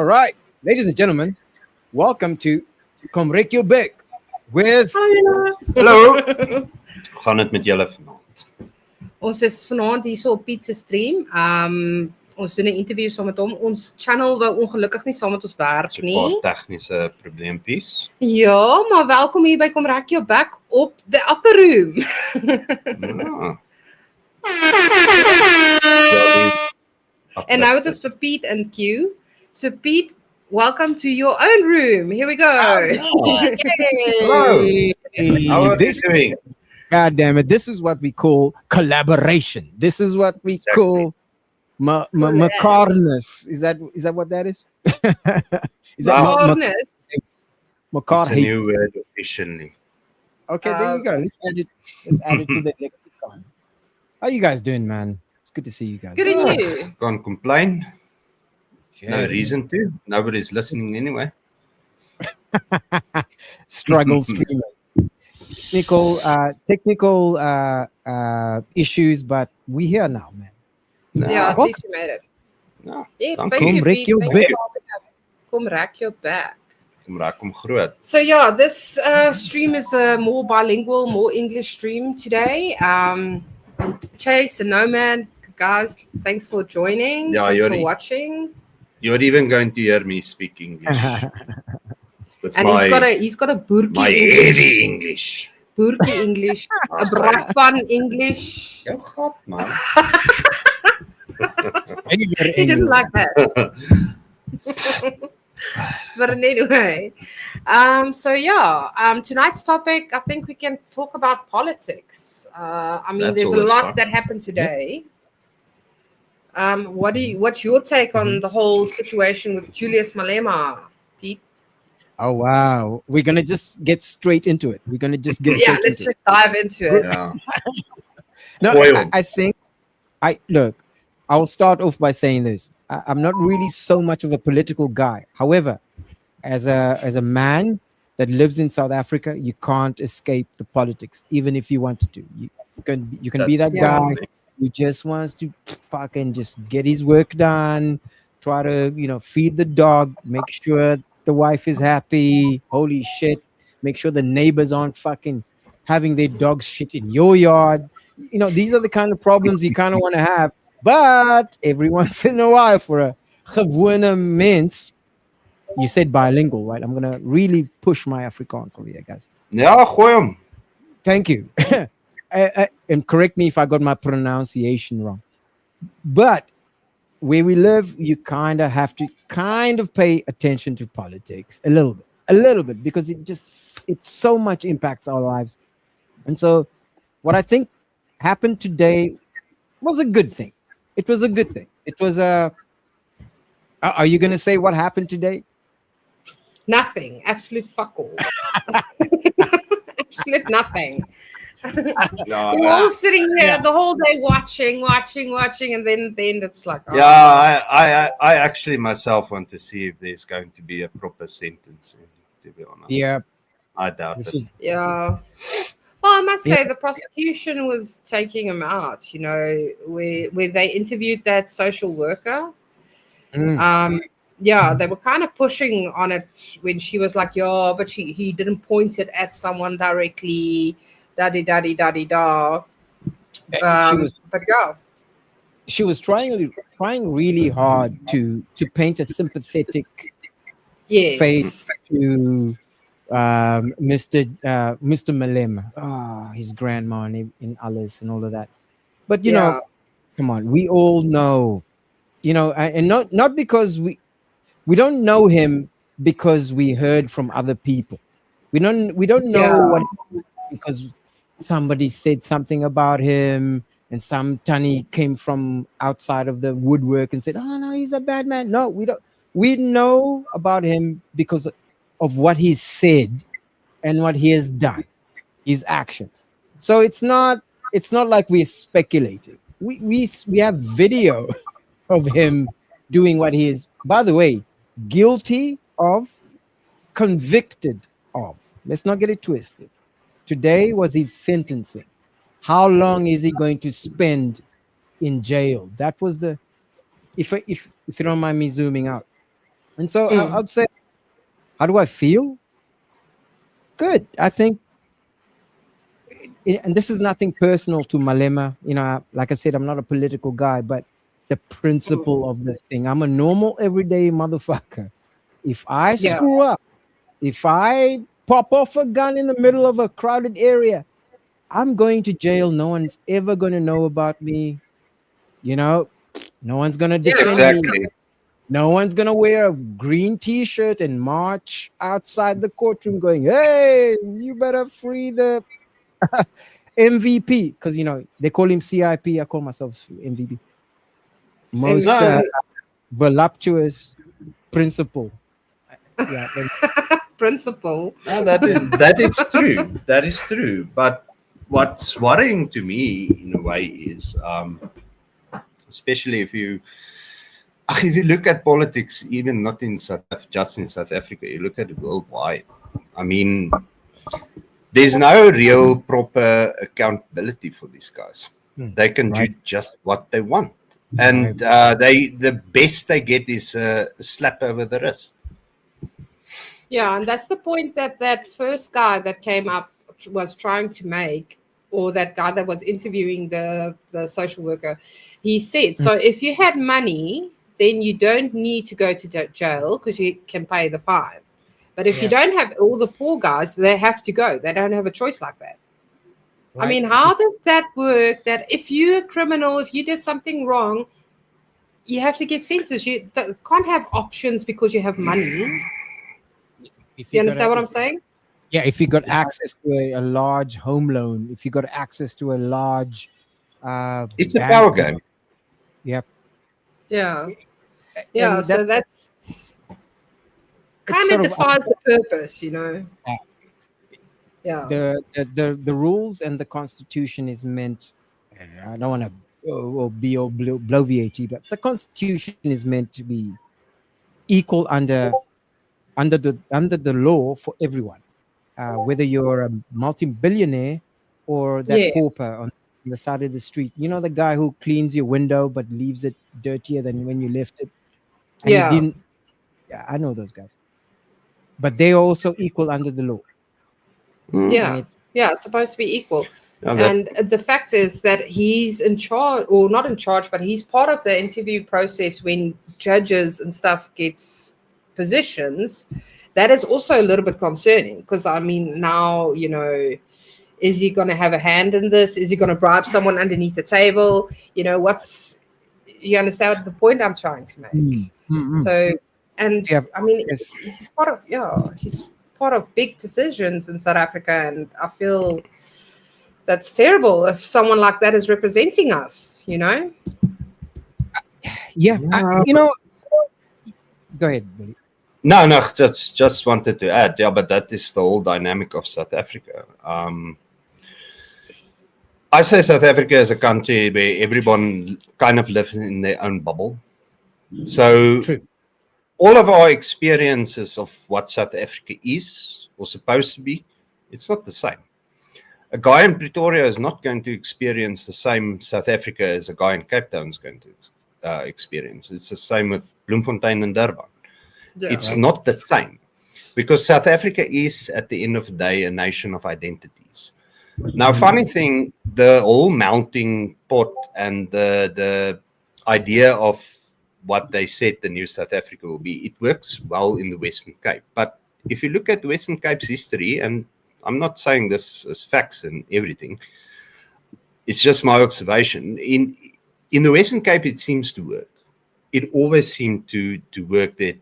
right, ladies and gentlemen, welcome to Komrek Your Big with... Hallo. Gaan dit met julle vanaand? Ons is vanaand hier so op Piet se stream. Ons doen 'n interview saam met hom. Ons channel wou ongelukkig nie saam met ons werk nie. 'n paar tegniese probleempies. Ja, maar welkom hier by Komrek Your Back op the upper room. En nou het ons vir Piet en Q. So Piet, welcome to your own room. Here we go. Hello. How are you doing? God damn it, this is what we call collaboration. This is what we call macarness. Is that what that is? Is that Macarness? It's a new word officially. Okay, there you go. Let's add it to the lexicon. How you guys doing, man? It's good to see you guys. Good and you? Can't complain. Sure. No reason to. Nobody's listening anyway. Struggle streaming. Technical issues, but we're here now, man. Yeah, at least we made it. No, Yes, dank thank u. you, Komrek Piet. Your Thank Big. you for Komrek Your Back. Kom groot. So yeah, this stream is a more bilingual, more English stream today. Chase and Nomad, guys, thanks for joining. Yeah, thanks for Yuri. watching. You're even going to hear me speak English. With And he's got a burkie my English. heavy English. Burkie English. A Brakpan English. Jou gat, man. He didn't like that. But anyway, so yeah, tonight's topic, I think we can talk about politics. I mean, That's there's a always lot fun. that happened today. What's your take on the whole situation with Julius Malema, Pete? Oh wow, we're gonna just get straight into it. We're gonna just get Yeah, straight let's into just dive into it. Yeah. No, Oil. I think I'll start off by saying this. I'm not really so much of a political guy. However, as a man that lives in South Africa, you can't escape the politics, even if you wanted to. You can be that That's guy funny. who just wants to fucking just get his work done, try to, feed the dog, make sure the wife is happy. Holy shit. Make sure the neighbors aren't fucking having their dogs shit in your yard. These are the kind of problems you kind of want to have. But every once in a while, for a gewone mens, you said bilingual, right? I'm going to really push my Afrikaans over here, guys. Ja, gooi hom. Thank you. And correct me if I got my pronunciation wrong. But where we live, you kind of have to pay attention to politics a little bit, because it so much impacts our lives. And so what I think happened today was a good thing. It was a good thing. It was a... Are you going to say what happened today? Nothing. Absolute fuck all. Absolute nothing. Ja, We're all sitting here the whole day watching, and then it's like, oh. yeah, I actually myself want to see if there's going to be a proper sentencing, to be honest. Yeah. I doubt This it. was, Yeah. Well, I must say the prosecution was taking him out, where they interviewed that social worker. Yeah, they were kind of pushing on it when she was like, yeah, but he didn't point it at someone directly, da-di-da-di-da-di-da. But yeah. she was trying really hard to paint a sympathetic Yes. face to Mr. Malema, his grandma in Alice and all of that. But you know, come on, we all know, and not because we don't know him because we heard from other people. We don't know what, because somebody said something about him and some Tani came from outside of the woodwork and said, oh no, he's a bad man. No, we don't. We know about him because of what he said and what he has done, his actions. So it's not like we're speculating. We have video of him doing what he is, by the way, guilty of, convicted of. Let's not get it twisted. Today was his sentencing. How long is he going to spend in jail? That was the, if you don't mind me zooming out. And so I'd say, how do I feel? Good. I think, and this is nothing personal to Malema. Like I said, I'm not a political guy, but the principle of the thing. I'm a normal, everyday motherfucker. If I screw up, if I pop off a gun in the middle of a crowded area, I'm going to jail. No one's ever going to know about me. No one's going to defend me. No one's going to wear a green t-shirt and march outside the courtroom going, hey, you better free the MVP. Because, they call him CIP. I call myself MVP. Most voluptuous principle. Yeah. Principle. No, that is true. That is true. But what's worrying to me in a way is, especially if you look at politics, even not just in South Africa, you look at it worldwide. I mean, there's no real proper accountability for these guys. They can do just what they want, and the best they get is a slap over the wrist. Yeah, and that's the point that first guy that came up was trying to make, or that guy that was interviewing the social worker. He said, so if you had money, then you don't need to go to jail because you can pay the fine. But if you don't have, all the poor guys, they have to go. They don't have a choice like that. Right. I mean, how does that work? That if you're a criminal, if you did something wrong, you have to get sentenced. You can't have options because you have money. You understand what I'm saying? Yeah, if you got access to a large home loan, if you got access to a large it's a power game. Yep. Yeah. Yeah, so that's kind of defies the purpose, Yeah. The rules and the Constitution is meant, I don't want to be blow VAT, but the Constitution is meant to be equal under the law for everyone, whether you're a multi-billionaire or that pauper on the side of the street. The guy who cleans your window but leaves it dirtier than when you left it. And he didn't. Yeah, I know those guys, but they're also equal under the law. Yeah, it's supposed to be equal. And the fact is that he's in charge, or not in charge, but he's part of the interview process when judges and stuff gets positions. That is also a little bit concerning because, I mean, now, is he going to have a hand in this? Is he going to bribe someone underneath the table? You understand the point I'm trying to make? So, and I mean, he's part of big decisions in South Africa, and I feel that's terrible if someone like that is representing us, Yeah. Go ahead, Billy. No, just wanted to add, but that is the whole dynamic of South Africa. I say South Africa is a country where everyone kind of lives in their own bubble. So all of our experiences of what South Africa is or supposed to be, it's not the same. A guy in Pretoria is not going to experience the same South Africa as a guy in Cape Town is going to experience. It's the same with Bloemfontein and Durban. It's not the same because South Africa is, at the end of the day, a nation of identities. Now, funny thing, the whole melting pot and the idea of what they said the new South Africa will be, it works well in the Western Cape. But if you look at the Western Cape's history, and I'm not saying this as facts and everything, it's just my observation. In the Western Cape, it seems to work. It always seemed to work that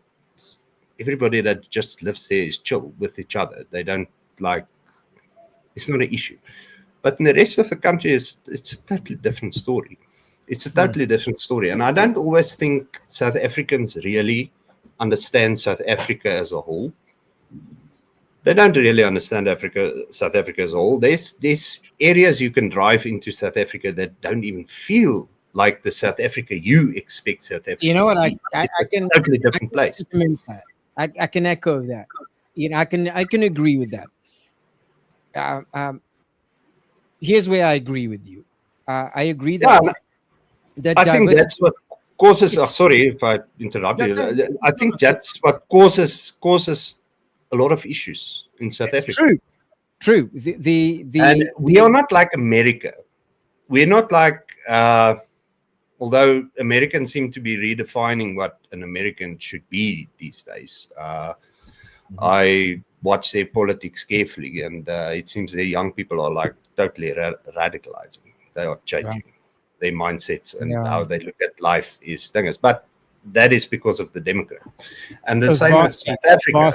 everybody that just lives there is chill with each other. They don't it's not an issue. But in the rest of the country, it's a totally different story. It's a totally different story. And I don't always think South Africans really understand South Africa as a whole. They don't really understand South Africa as a whole. There's areas you can drive into South Africa that don't even feel like the South Africa you expect South Africa. You know what? I can a totally different place. I can echo that. I can agree with that. Here's where I agree with you. I agree that I think that's what causes. Sorry if I interrupt you. I think that's what causes a lot of issues in South Africa. True. And we are not like America. We're not like, although Americans seem to be redefining what an American should be these days. I watch their politics carefully, and it seems their young people are like totally radicalizing. They are changing their mindsets and how they look at life is things. But that is because of the Democrat. And the same with South Africa.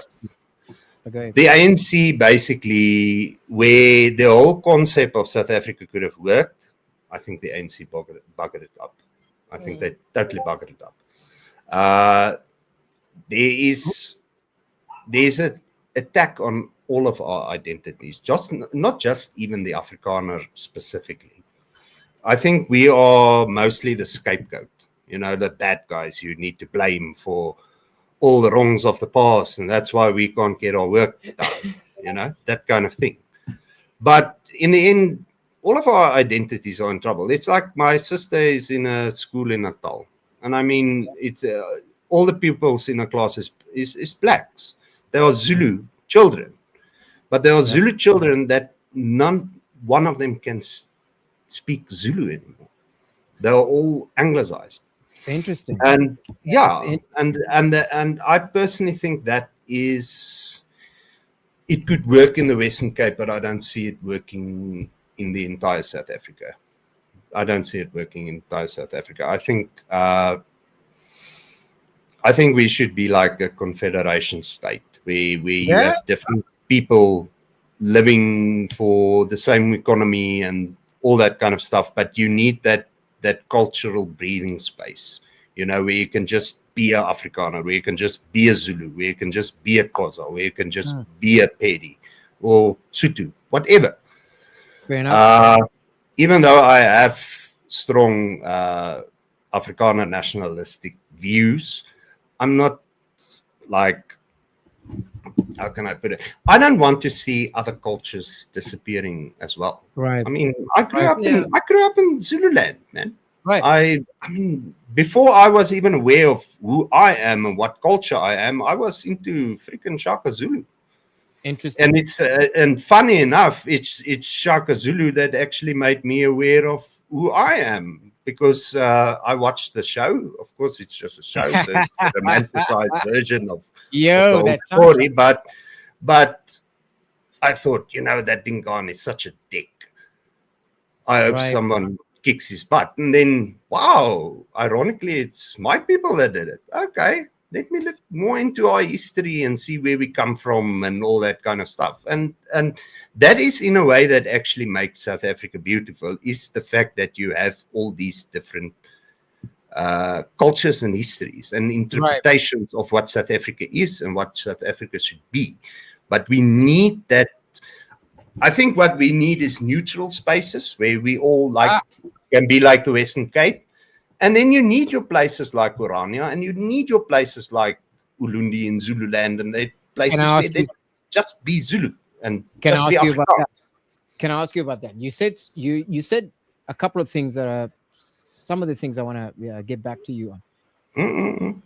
The ANC basically, where the whole concept of South Africa could have worked, I think the ANC buggered it up. I think they totally buggered it up. There's an attack on all of our identities, not just even the Afrikaner specifically. I think we are mostly the scapegoat, the bad guys you need to blame for all the wrongs of the past, and that's why we can't get our work done, that kind of thing. But in the end, all of our identities are in trouble. It's like my sister is in a school in Natal, and I mean, it's all the pupils in a class is blacks. There are Zulu children, but there are Zulu children that one of them can speak Zulu anymore. They are all anglicized. Interesting. And and I personally think that it could work in the Western Cape, but I don't see it working in the entire South Africa. I don't see it working in entire South Africa. I think we should be like a confederation state where you have different people living for the same economy and all that kind of stuff, but you need that cultural breathing space, where you can just be an Afrikaner, where you can just be a Zulu, where you can just be a Xhosa, where you can just be a Pedi or Sutu, whatever. Fair enough. Even though I have strong Afrikaner nationalistic views, I'm not like, how can I put it? I don't want to see other cultures disappearing as well. Right. I mean, I grew up in Zululand, man. Right. I mean, before I was even aware of who I am and what culture I am, I was into freaking Shaka Zulu. Interesting. And it's and funny enough, it's Shaka Zulu that actually made me aware of who I am, because I watched the show. Of course, it's just a show, so it's a romanticized version of the whole story. But I thought, that Dingaan is such a dick. I hope someone kicks his butt. And then, wow, ironically, it's my people that did it. Okay, let me look more into our history and see where we come from and all that kind of stuff. And that is, in a way, that actually makes South Africa beautiful, is the fact that you have all these different cultures and histories and interpretations of what South Africa is and what South Africa should be. But we need that. I think what we need is neutral spaces where we all can be like the Western Cape. And then you need your places like Orania, and you need your places like Ulundi in Zululand, and they places where they just be Zulu and just be Afrikaner. Can I ask you about that? You said a couple of things that are some of the things I want to get back to you on.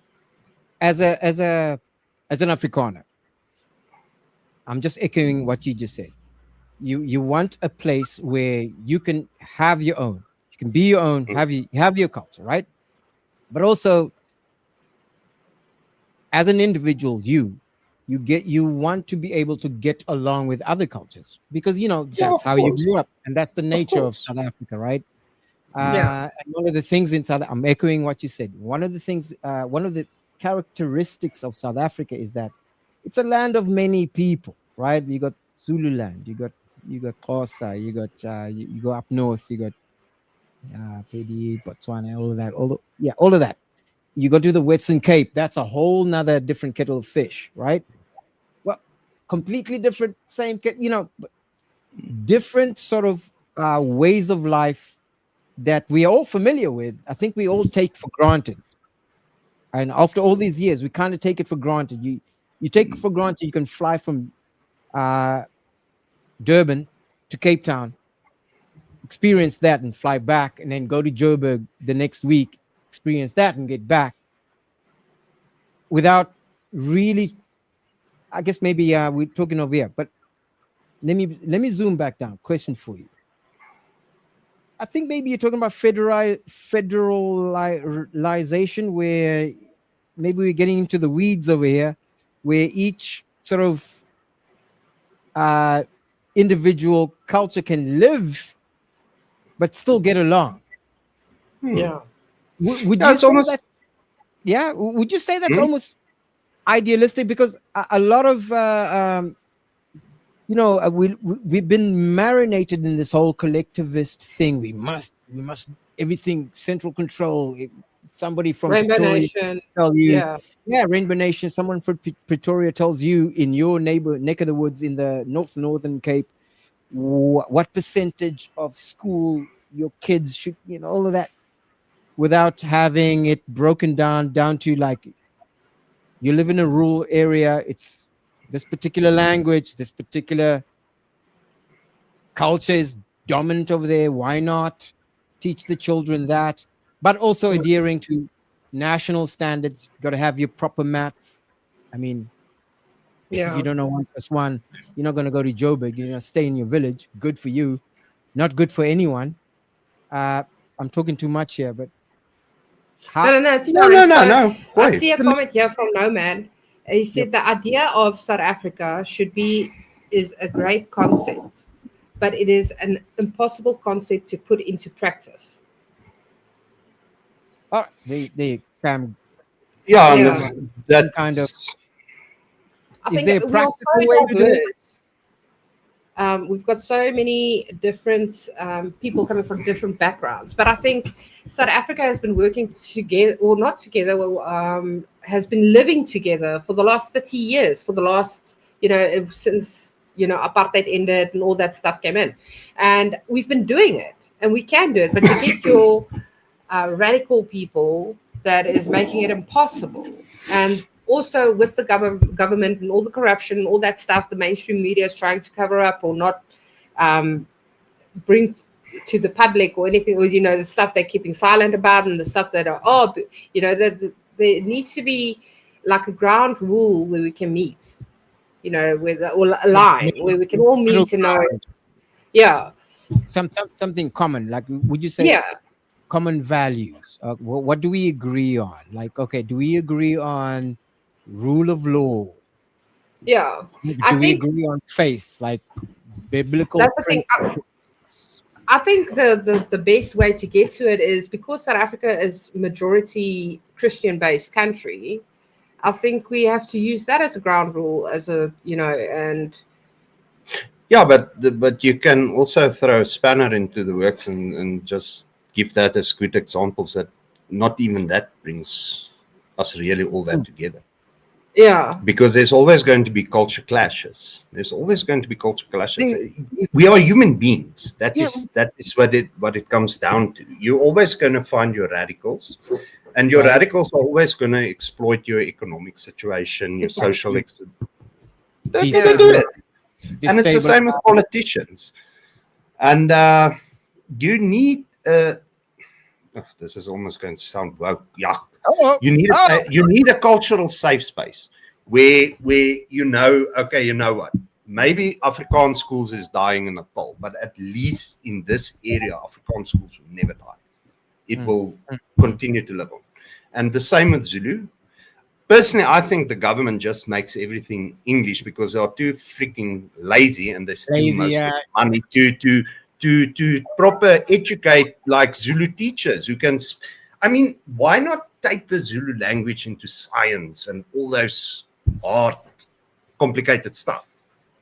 As an Afrikaner, I'm just echoing what you just said. You want a place where you can have your own. You can be your own, have your culture, right? But also, as an individual, you want to be able to get along with other cultures, because that's how you grew up, and that's the nature of South Africa, right? And one of the things I'm echoing what you said. One of the characteristics of South Africa is that it's a land of many people, right? You got Zululand, you got Xhosa, you go up north, you got Pedi, Botswana, all of that. You go to the Western Cape, that's a whole nother different kettle of fish, right? Well, completely different, same, but different sort of ways of life that we are all familiar with. I think we all take for granted. And after all these years, we kind of take it for granted. You take it for granted you can fly from Durban to Cape Town, experience that and fly back, and then go to Joburg the next week experience that and get back without really, I guess maybe we're talking over here, but let me zoom back down. Question for you. I think maybe you're talking about federalization, where maybe we're getting into the weeds over here, where each sort of individual culture can live but still get along. Yeah. Would you say that? Yeah. Would you say that's almost idealistic? Because a lot of we've been marinated in this whole collectivist thing. We must everything central control. Somebody from Rainbow Pretoria Nation. tell you, yeah, Rainbow Nation. Someone from Pretoria tells you in your neck of the woods in the Northern Cape, what percentage of school your kids should, all of that, without having it broken down to like, you live in a rural area, it's this particular language, this particular culture is dominant over there. Why not teach the children that? But also adhering to national standards. Got to have your proper maths. I mean, if you don't know 1 + 1, you're not going to go to Joburg. You're going to stay in your village. Good for you. Not good for anyone. I'm talking too much here, but it's fine. No. I see a comment here from Nomad. He said the idea of South Africa is a great concept, but it is an impossible concept to put into practice. Oh, they can. That kind of. I think we are so diverse. We've got so many different people coming from different backgrounds, but I think South Africa has been working together, or not together, has been living together for the last 30 years, for the last, since, Apartheid ended and all that stuff came in. And we've been doing it, and we can do it, but to get your radical people, that is making it impossible. And also with the government and all the corruption and all that stuff, the mainstream media is trying to cover up or not bring to the public or anything, or, the stuff they're keeping silent about and the stuff that are, there needs to be like a ground rule where we can meet, or a line where we can all meet and know. Yeah. Something common, like, would you say common values? What do we agree on? Like, okay, do we agree on rule of law? Yeah. Do we agree on faith, like biblical? That's the thing. I think the best way to get to it is, because South Africa is majority Christian-based country, I think we have to use that as a ground rule, as a, and... Yeah, but you can also throw a spanner into the works and just give that as good examples that not even that brings us really all that together. Yeah. Because there's always going to be culture clashes. We are human beings. That is what it comes down to. You're always going to find your radicals, and your radicals are always going to exploit your economic situation, your social. They do it. And it's the same with politicians. And you need. This is almost going to sound woke. Yuck. You need a cultural safe space where okay, you know what? Maybe Afrikaans schools is dying in Natal, but at least in this area, Afrikaans schools will never die. It will continue to live on. And the same with Zulu. Personally, I think the government just makes everything English because they are too freaking lazy, and they steal most of the money to proper educate like Zulu teachers who can. I mean, why not take the Zulu language into science and all those hard, complicated stuff?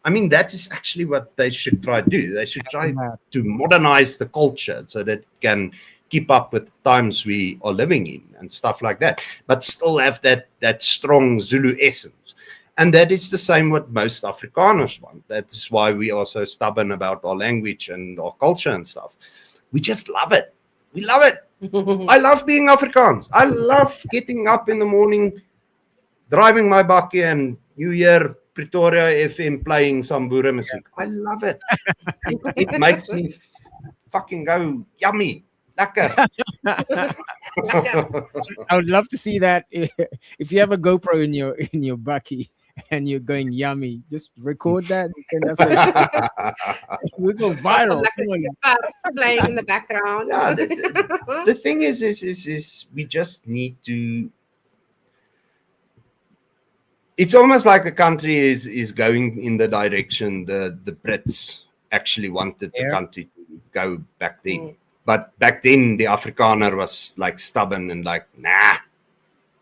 I mean, that is actually what they should try to do. They should try to modernize the culture so that it can keep up with the times we are living in and stuff like that, but still have that strong Zulu essence. And that is the same what most Afrikaners want. That's why we are so stubborn about our language and our culture and stuff. We just love it. We love it. I love being Afrikaans. I love getting up in the morning, driving my bakkie, and you hear Pretoria FM playing some boere music. I love it. It makes me fucking go yummy. Lekker. I would love to see that. If you have a GoPro in your bucky and you're going yummy, just record that and send us we'll go viral. Playing in the background. Yeah, the thing is we just need to. It's almost like the country is going in the direction the Brits actually wanted the country to go back then. But back then, the Afrikaner was like stubborn and like, nah,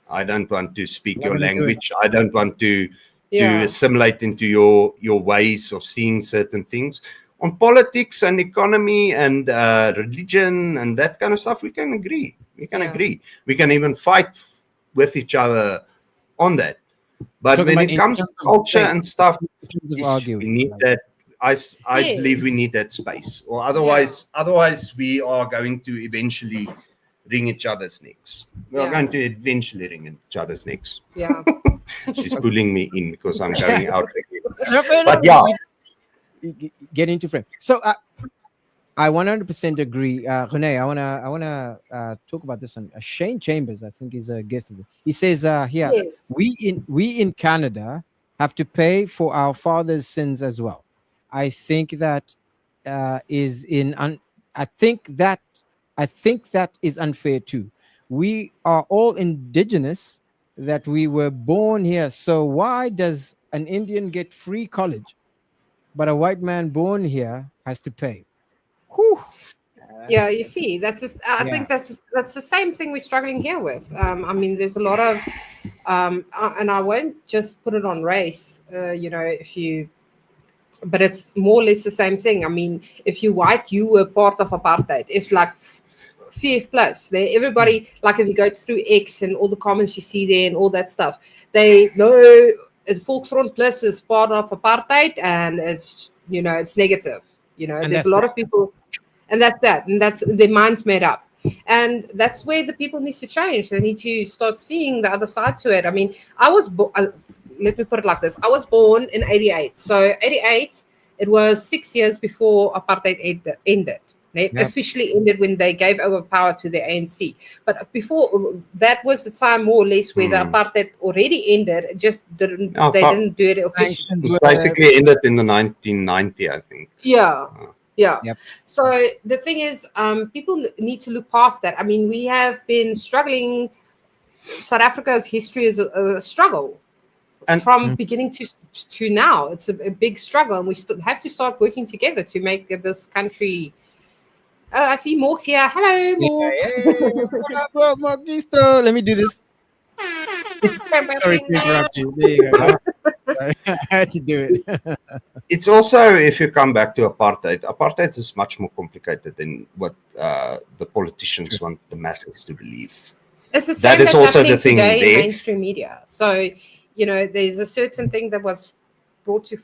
I don't want to speak your language. I don't want to assimilate into your ways of seeing certain things. On politics and economy and religion and that kind of stuff, we can agree. We can agree. We can even fight with each other on that. But when it comes to culture and stuff, we need that. I believe we need that space, or otherwise we are going to eventually wring each other's necks. We are going to eventually wring each other's necks. Yeah. She's pulling me in because I'm going out again. But get into frame. So I 100% agree. Rene, I wanna talk about this one. Shane Chambers, I think, is a guest of it. He says here, we in Canada have to pay for our father's sins as well. I think that I think that is unfair too. We are all indigenous, that we were born here. So why does an Indian get free college, but a white man born here has to pay? Whew. Yeah, you see, that's just, I think that's the same thing we're struggling here with. I mean, there's a lot of, and I won't just put it on race. But it's more or less the same thing. I mean, if you're white, you were part of apartheid. If like 5+, everybody, like if you go through X and all the comments you see there and all that stuff, they know Volksfront Plus is part of apartheid, and it's it's negative. There's a lot of people, and that's their minds made up. And that's where the people need to change. They need to start seeing the other side to it. I mean, let me put it like this. I was born in 88. So 88, it was 6 years before apartheid ended. It officially ended when they gave over power to the ANC. But before that was the time more or less where the apartheid already ended. It just they didn't do it officially. It basically ended in the 1990, I think. Yeah. Yep. So the thing is, people need to look past that. I mean, we have been struggling. South Africa's history is a struggle. And from beginning to now, it's a big struggle, and we have to start working together to make this country. Oh, I see Mork's here. Hello, Mork. What up, bro, Mork? Let me do this. Sorry to interrupt you. There you go. I had to do it. It's also, if you come back to apartheid is much more complicated than what the politicians want the masses to believe. It's the same that's also the thing today in mainstream media. So, there's a certain thing that was brought to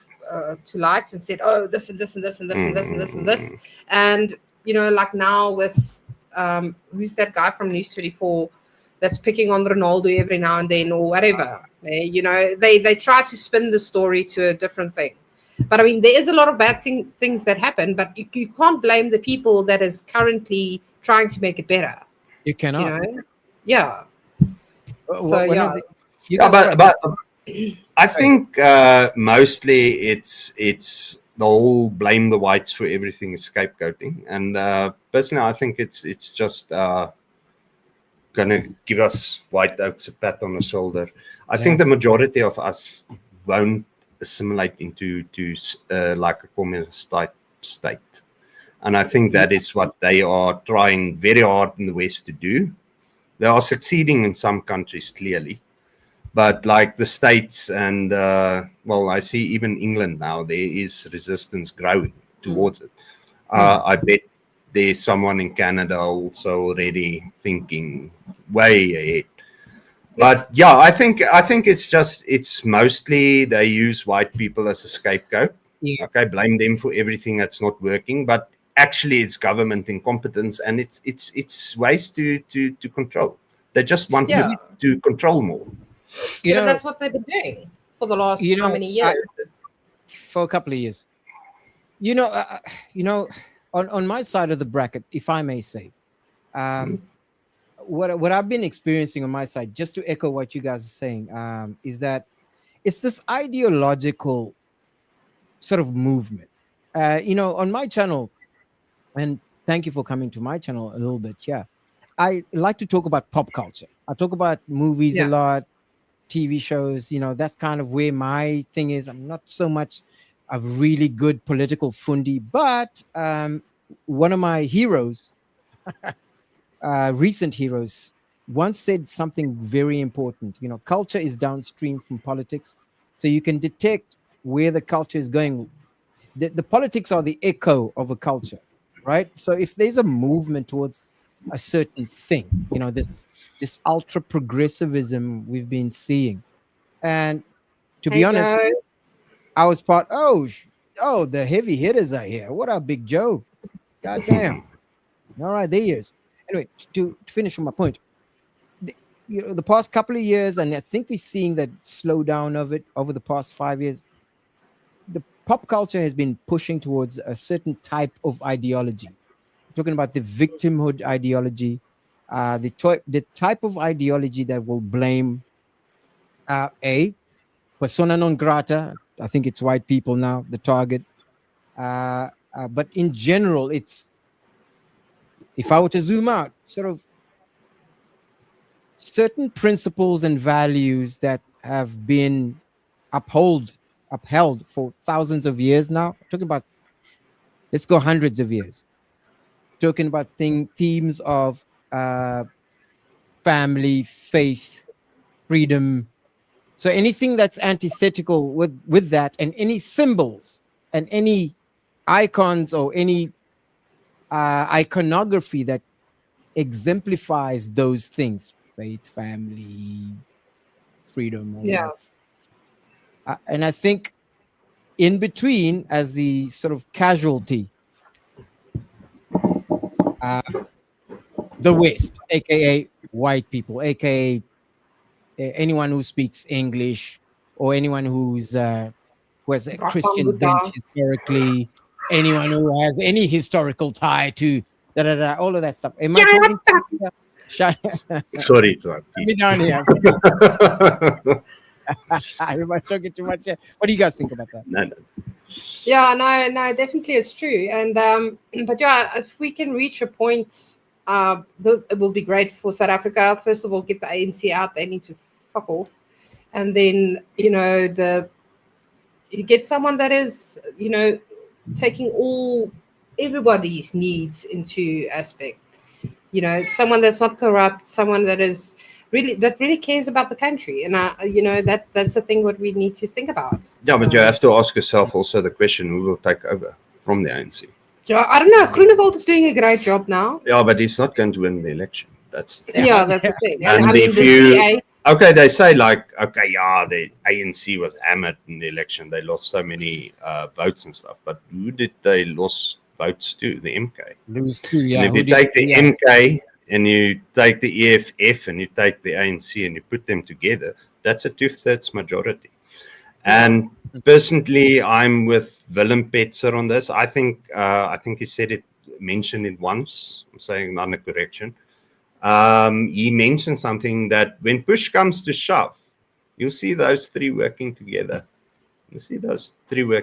light and said, oh, this and this and this and this and this and this and this. And, like now with, who's that guy from News 24 that's picking on Ronaldo every now and then or whatever. They try to spin the story to a different thing. But, I mean, there is a lot of bad things that happen, but you can't blame the people that is currently trying to make it better. You cannot. Yeah. But I think mostly it's the whole blame the whites for everything is scapegoating, and personally I think it's just gonna give us white oaks a pat on the shoulder. I think the majority of us won't assimilate into like a communist type state, and I think that is what they are trying very hard in the West to do. They are succeeding in some countries, clearly. But like the States and, I see even England now, there is resistance growing towards it. I bet there's someone in Canada also already thinking way ahead. But yeah, I think it's mostly they use white people as a scapegoat. Yeah. Okay, blame them for everything that's not working. But actually it's government incompetence, and it's ways to control. They just want to control more. That's what they've been doing for the last how many years? For a couple of years. On my side of the bracket, if I may say, what I've been experiencing on my side, just to echo what you guys are saying, is that it's this ideological sort of movement. On my channel, and thank you for coming to my channel a little bit. Yeah, I like to talk about pop culture. I talk about movies a lot, TV shows. That's kind of where my thing is. I'm not so much a really good political fundi, but one of my heroes, recent heroes, once said something very important. Culture is downstream from politics, so you can detect where the culture is going. The politics are the echo of a culture, right? So if there's a movement towards a certain thing, this ultra progressivism we've been seeing, and to be honest, I was part. Oh, the heavy hitters are here. What up, Big Joe? God damn! All right, there he is. Anyway, to finish on my point, the past couple of years, and I think we're seeing that slowdown of it over the past 5 years. The pop culture has been pushing towards a certain type of ideology. I'm talking about the victimhood ideology, the type of ideology that will blame a persona non grata. I think it's white people now, the target. But in general, it's, if I were to zoom out, sort of certain principles and values that have been upheld for thousands of years now. I'm talking about, let's go hundreds of years. Talking about themes of family, faith, freedom. So anything that's antithetical with that, and any symbols and any icons or any iconography that exemplifies those things, faith, family, freedom, all that. And I think in between, as the sort of casualty, the West, aka white people, aka anyone who speaks English, or anyone who has a Christian bent historically, anyone who has any historical tie to all of that stuff. Am I talking? Sorry, let me down here. Am I talking too much? What do you guys think about that? No. Yeah, no, definitely it's true. And but yeah, if we can reach a point, it will be great for South Africa. First of all, get the ANC out. They need to fuck off. And then, you get someone that is, taking everybody's needs into aspect. Someone that's not corrupt, someone that is really cares about the country. And that's the thing what we need to think about. Yeah, but you have to ask yourself also the question, who will take over from the ANC? Yeah, I don't know. Groenewald is doing a great job now. Yeah, but he's not going to win the election. That's the thing. Yeah, that's the thing. And they say the ANC was hammered in the election. They lost so many votes and stuff. But who did they lose votes to? The MK. Lose to, yeah. And if you take the MK and you take the EFF and you take the ANC and you put them together, that's a 2/3 majority. And personally, I'm with Willem Petzer on this. I think he mentioned it once. I'm saying under correction. He mentioned something that when push comes to shove, you'll see those three working together. Together.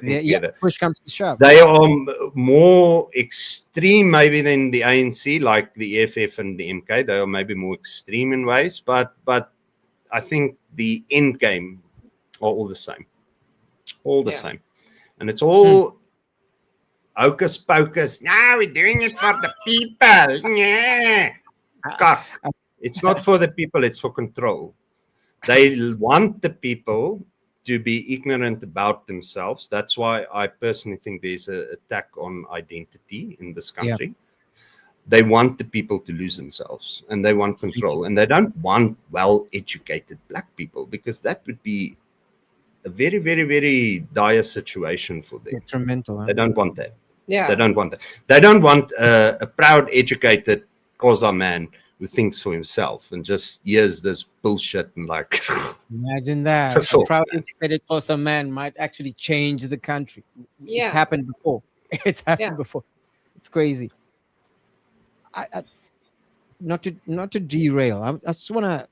Yeah, push comes to shove. They are more extreme maybe than the ANC, like the EFF and the MK. They are maybe more extreme in ways, but I think the end game are all the same. Same. And it's all hocus pocus. No, we're doing it for the people. Yeah. It's not for the people, it's for control. They want the people to be ignorant about themselves. That's why I personally think there's an attack on identity in this country. They want the people to lose themselves, and they want control. And they don't want well-educated black people, because that would be a very, very, very dire situation for them. Detrimental. They don't want that. Yeah. They don't want that. They don't want a proud, educated Xhosa man who thinks for himself and just hears this bullshit and like. Imagine that. A proud, educated Xhosa man might actually change the country. Yeah. It's happened before. It's crazy. not to derail. I just wanna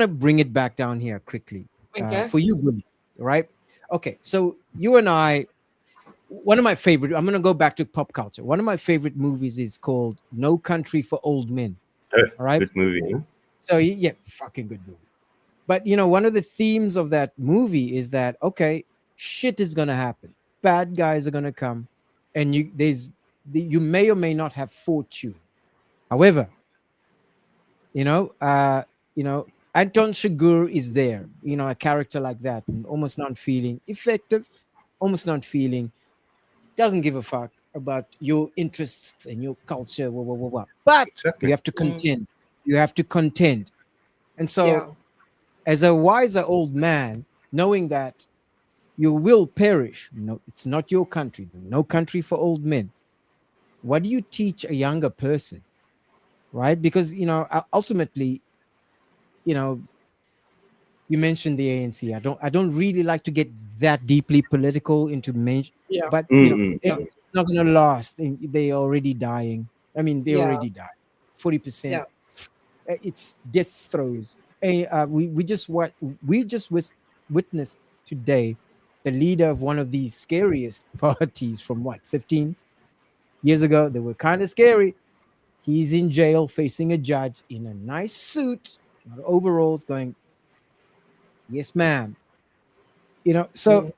bring it back down here quickly Okay. for you, Willie. Right? Okay, so you and I, one of my favorite. I'm gonna go back to pop culture. One of my favorite movies is called No Country for Old Men. All right. Good movie. Huh? So yeah, fucking good movie. But one of the themes of that movie is that okay, shit is gonna happen. Bad guys are gonna come, and you may or may not have fortune. However, you know, uh, Anton Chigurh is there. A character like that, and almost not feeling effective, almost not feeling, doesn't give a fuck about your interests and your culture, blah, blah, blah, blah. But Exactly. you have to contend. You have to contend. And so, Yeah. as a wiser old man, knowing that you will perish, it's not your country, no country for old men. What do you teach a younger person? Right? Because, ultimately, you know, you mentioned the ANC. I don't really like to get that deeply political into Yeah. but Yeah. it's not going to last. They already dying. I mean, they Yeah. already died. 40%. Yeah. It's death throes. We just witnessed today the leader of one of these scariest parties from 15 years ago. They were kind of scary. He's in jail facing a judge in a nice suit, not overalls, going, yes, ma'am. So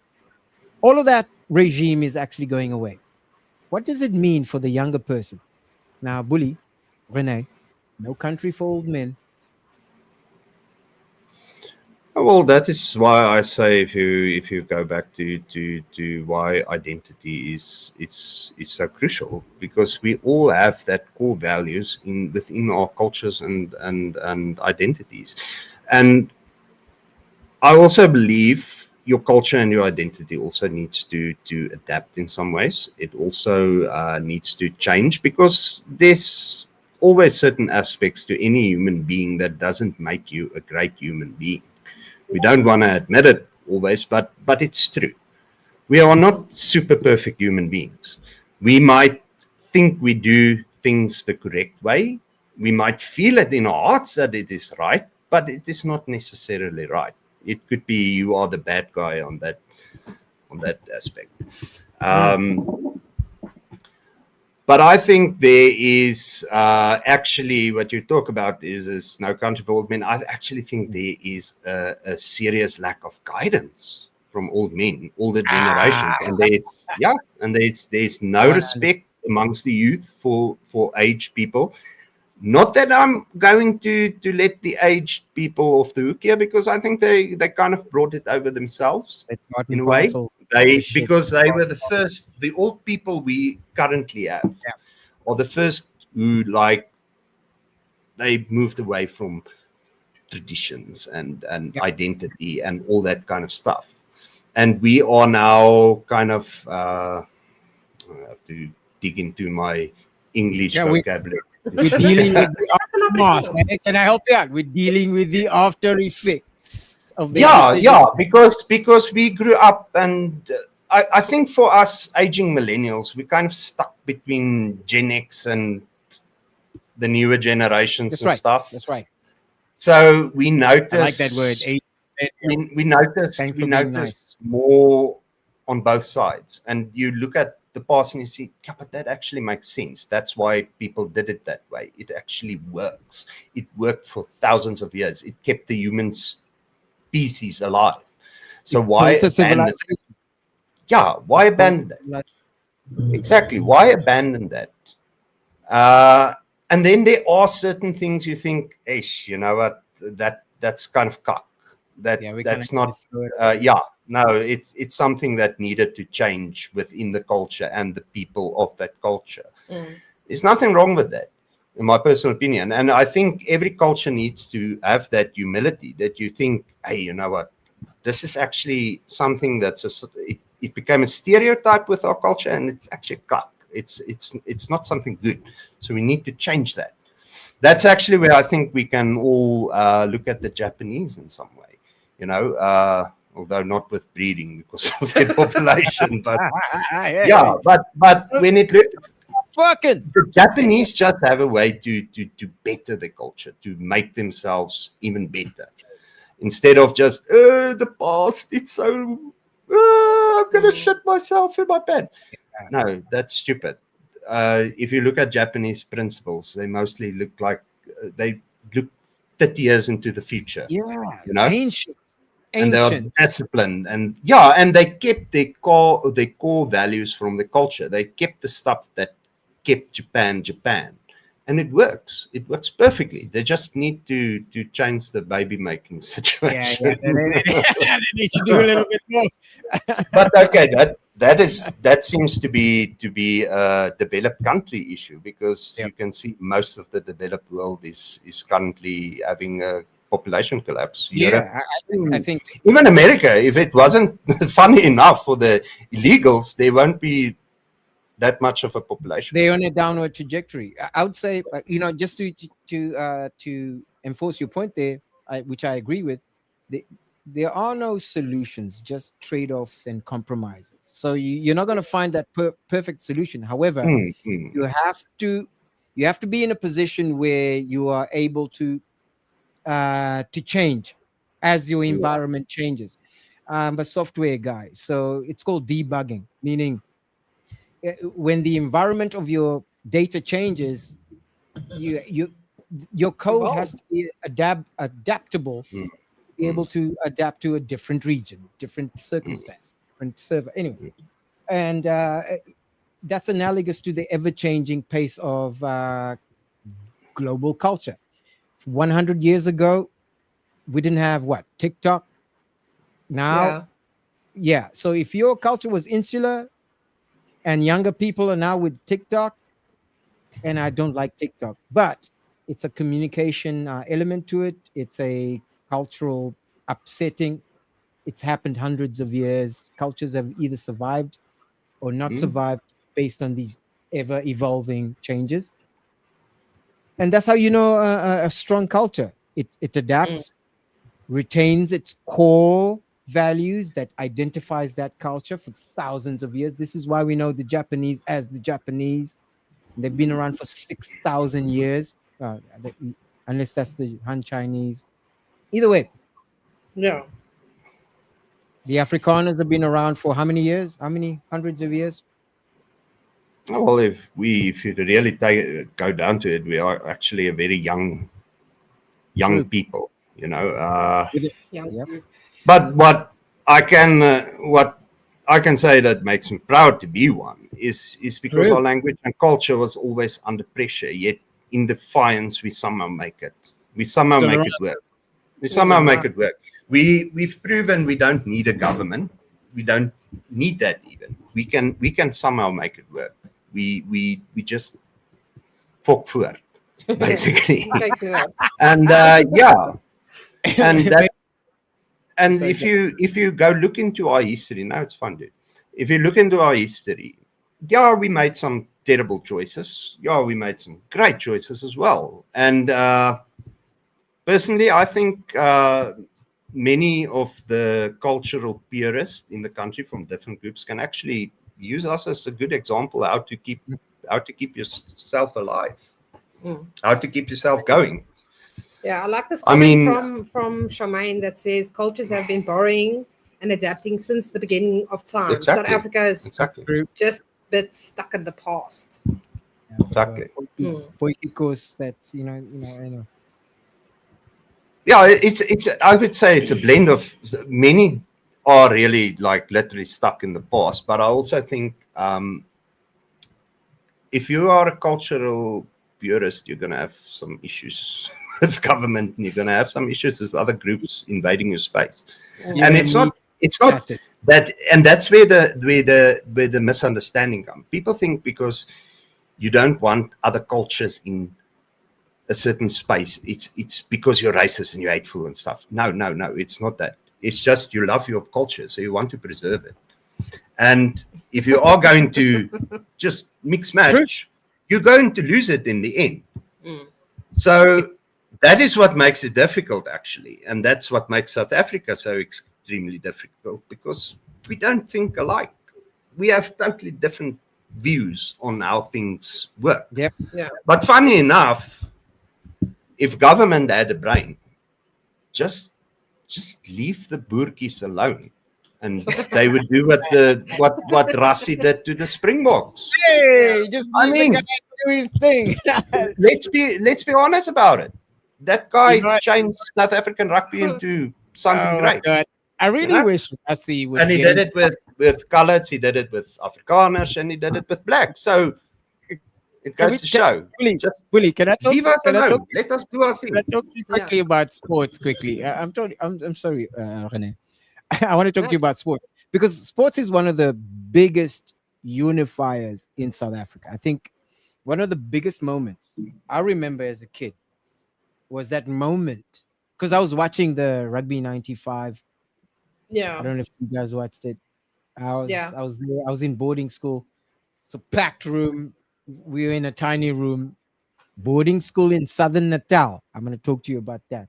all of that regime is actually going away. What does it mean for the younger person? Now, Bully, Rene, no country for old men. Well, that is why I say if you go back to why identity is so crucial, because we all have that core values within our cultures and identities. And I also believe your culture and your identity also needs to adapt in some ways. It also needs to change, because there's always certain aspects to any human being that doesn't make you a great human being. We don't want to admit it always, but it's true. We are not super perfect human beings. We might think we do things the correct way. We might feel it in our hearts that it is right, but it is not necessarily right. It could be you are the bad guy on that aspect. But I think there is actually what you talk about is no country for old men. I actually think there is a serious lack of guidance from old men, older generations, and there's no respect amongst the youth for aged people. Not that I'm going to let the aged people off the hook here, because I think they kind of brought it over themselves in a way. Because they were the first, the old people we currently have are the first who they moved away from traditions and identity and all that kind of stuff. And we are now kind of, I have to dig into my English vocabulary. We're dealing with the aftermath. Can I help you out? We're dealing with the after effects of the decision. Because we grew up, and I think for us aging millennials, we kind of stuck between Gen X and the newer generations stuff. That's right. So we noticed. I like that word. We noticed more on both sides, and you look at the past and you see, yeah, but that actually makes sense. That's why people did it that way. It actually works. It worked for thousands of years. It kept the human species alive. So why abandon it? Yeah, why abandon that? Exactly. Why abandon that? And then there are certain things you think, you know what, that's kind of cock. That's not. No, it's something that needed to change within the culture and the people of that culture. There's nothing wrong with that, in my personal opinion. And I think every culture needs to have that humility, that you think, hey, you know what, this is actually something it became a stereotype with our culture, and it's actually cock. It's not something good. So we need to change that. That's actually where I think we can all look at the Japanese in some way, although not with breeding because of their population, but but when it fucking. The Japanese just have a way to better the culture, to make themselves even better. Instead of just, the past, it's so, I'm going to shit myself in my bed. No, that's stupid. If you look at Japanese principles, they mostly look like, they look 30 years into the future. Yeah, you know? Ancient. And they are disciplined, and they kept their core values from the culture. They kept the stuff that kept Japan, and it works. It works perfectly. They just need to change the baby making situation. Yeah, they need to do a little bit more. But okay, that seems to be a developed country issue, because you can see most of the developed world is currently having a population collapse. Europe, I think even America, if it wasn't funny enough for the illegals, there won't be that much of a population. They're on a downward trajectory. I would say, just to enforce your point there, which I agree with, there are no solutions, just trade-offs and compromises. So you're not going to find that perfect solution. However, you have to be in a position where you are able to change as your environment changes. I'm a software guy, so it's called debugging, meaning when the environment of your data changes, your code has to be adaptable, be able to adapt to a different region, different circumstance, different server. Anyway, and that's analogous to the ever-changing pace of global culture. 100 years ago, we didn't have TikTok. Now, so if your culture was insular and younger people are now with TikTok, and I don't like TikTok, but it's a communication element to it. It's a cultural upsetting. It's happened hundreds of years. Cultures have either survived or not survived based on these ever evolving changes. And that's how you know a strong culture. It adapts, retains its core values that identifies that culture for thousands of years. This is why we know the Japanese as the Japanese. They've been around for 6,000 years, unless that's the Han Chinese. Either way. Yeah. The Afrikaners have been around for how many years? How many hundreds of years? Well, if you really go down to it, we are actually a very young people, But what I can say that makes me proud to be one is because our language and culture was always under pressure. Yet in defiance, we somehow make it. We somehow make it work. We somehow make it work. We've proven we don't need a government. We don't need that even. We can somehow make it work. We just fok voort, basically. And and if you go look into our history, now it's fun, dude. If you look into our history, we made some terrible choices. We made some great choices as well. And personally, I think many of the cultural purists in the country from different groups can actually use us as a good example how to keep yourself alive, how to keep yourself going. Yeah, I like this comment from Charmaine that says cultures have been borrowing and adapting since the beginning of time. Exactly. South Africa is just a bit stuck in the past. Exactly. Politicos that anyway. Yeah, it's. I would say it's a blend of many are really literally stuck in the past, but I also think if you are a cultural purist, you're going to have some issues with government, and you're going to have some issues with other groups invading your space. And it's not that, and that's where the misunderstanding comes. People think because you don't want other cultures in a certain space, it's because you're racist and you're hateful and stuff. No, it's not that. It's just you love your culture, so you want to preserve it. And if you are going to just mix match, you're going to lose it in the end. So that is what makes it difficult, actually. And that's what makes South Africa so extremely difficult, because we don't think alike. We have totally different views on how things work. Yep. Yeah. But funny enough, if government had a brain, just leave the boertjies alone, and they would do what Rassie did to the Springboks. Hey, just I leave mean, the guy do his thing. let's be honest about it. That guy You know what? changed South African rugby into something Oh my great. God. I really wish Rassie would. And he did it with colours, he did it with Afrikaners, and he did it with blacks. So it goes to show. Willie, can I talk? Leave us alone. Let us do our thing. Can I talk to you quickly about sports? Quickly, I'm sorry, Rene. I want to talk to you about sports because sports is one of the biggest unifiers in South Africa. I think one of the biggest moments I remember as a kid was that moment because I was watching the Rugby 95. Yeah. I don't know if you guys watched it. I was there. I was in boarding school. It's a packed room. We were in a tiny room. Boarding school in Southern Natal. I'm going to talk to you about that.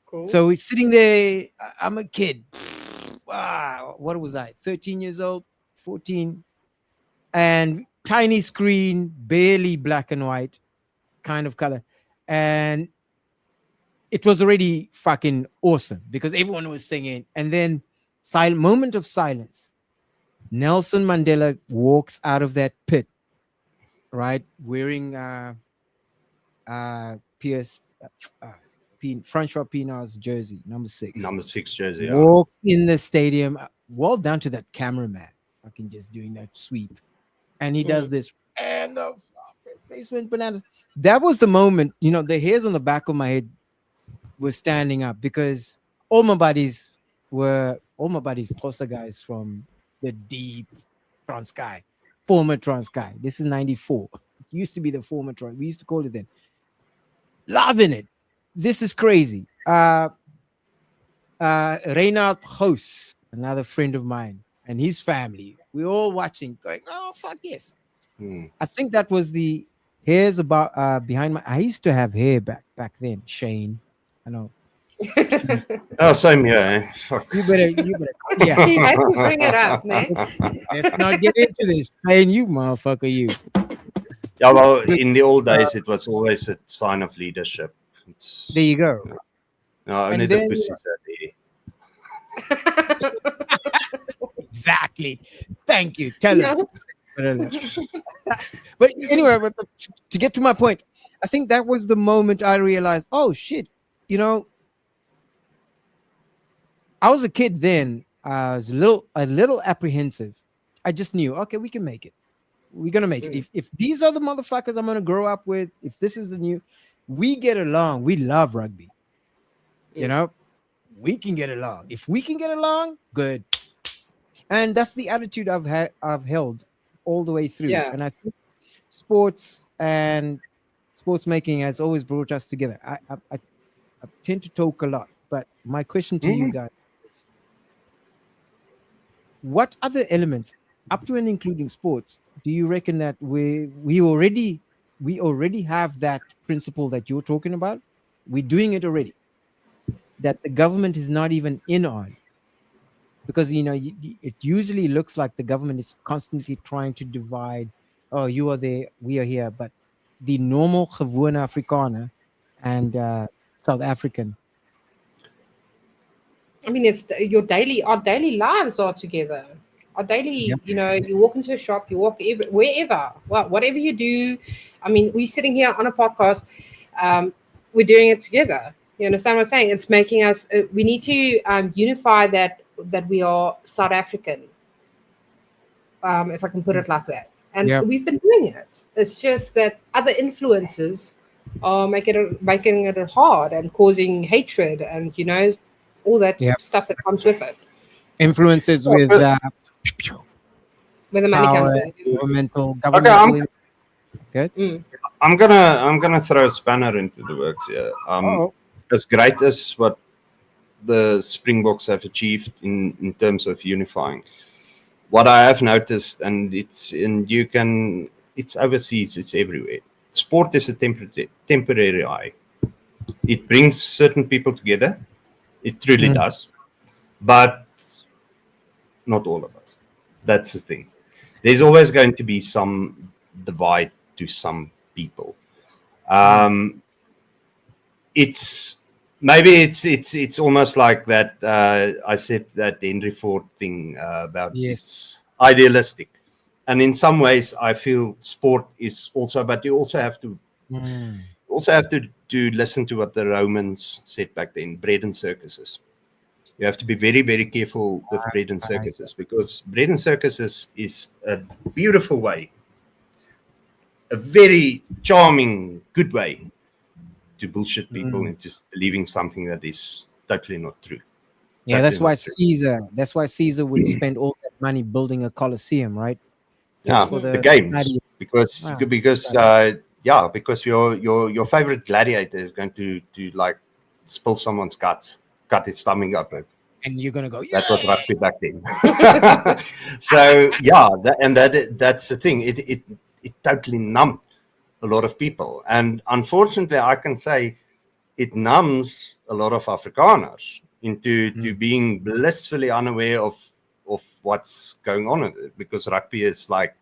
Cool. So we're sitting there. I'm a kid. What was I? 13 years old, 14. And tiny screen, barely black and white kind of color. And it was already fucking awesome because everyone was singing. And then moment of silence. Nelson Mandela walks out of that pit, right? Wearing Francois Pienaar's jersey, number 6. Number 6 jersey. Walks in the stadium, well down to that cameraman, fucking just doing that sweep. And he does this, and the place went bananas. That was the moment, the hairs on the back of my head were standing up because all my buddies Xhosa guys from the deep Transkei, former Transkei. This is 94. It used to be the former Transkei. We used to call it then. Loving it. This is crazy. Rene Xhosa, another friend of mine, and his family. We're all watching, going, oh, fuck yes. I think that was the hairs about behind my. I used to have hair back then. Shane, I know. Oh, same here. Eh? Fuck. You better. Yeah. You have to bring it up, man. Let's not get into this. Shane, you motherfucker, you. Yeah, well, in the old days, it was always a sign of leadership. There you go. No, only the pussies are there. Exactly. Thank you. Tell us. But anyway, to get to my point, I think that was the moment I realized, oh shit, I was a kid then. I was a little apprehensive. I just knew, okay, we can make it. We're gonna make it. If these are the motherfuckers I'm gonna grow up with, if this is the new, we get along. We love rugby. We can get along. If we can get along, good. And that's the attitude I've held all the way through. Yeah. And I think sports and sports making has always brought us together. I tend to talk a lot, but my question to you guys is, what other elements, up to and including sports, do you reckon that we already have that principle that you're talking about? We're doing it already. That the government is not even in on. Because it usually looks like the government is constantly trying to divide. Oh, you are there, we are here. But the normal gewone Afrikaner and South African. I mean, it's our daily lives are together. Our daily, you walk into a shop, you walk wherever, whatever you do. I mean, we're sitting here on a podcast. We're doing it together. You understand what I'm saying? It's making us. We need to unify that we are South African, if I can put it like that. And we've been doing it. It's just that other influences are making it hard and causing hatred and all that stuff that comes with it. Influences with where the money comes in. Governmental. Okay. I'm gonna throw a spanner into the works here. As great as what the Springboks have achieved in terms of unifying, what I have noticed, and it's overseas, it's everywhere. Sport is a temporary high. It brings certain people together. It truly does, but not all of us. That's the thing. there's always going to be some divide to some people. It's almost like that. I said that Henry Ford thing about it's idealistic, and in some ways, I feel sport is also. But you also have to listen to what the Romans said back then: bread and circuses. You have to be very, very careful with bread and circuses, because bread and circuses is a beautiful way, a very charming, good way to bullshit people into believing something that is totally not true. Yeah, that's why Caesar would spend all that money building a Colosseum, right? Just for the games, because your favorite gladiator is going to like spill someone's guts, cut his stomach up, and you're gonna go. That was rugby back then. So that's the thing. It totally numbed a lot of people, and unfortunately, I can say it numbs a lot of Afrikaners into being blissfully unaware of what's going on with it, because rugby is like,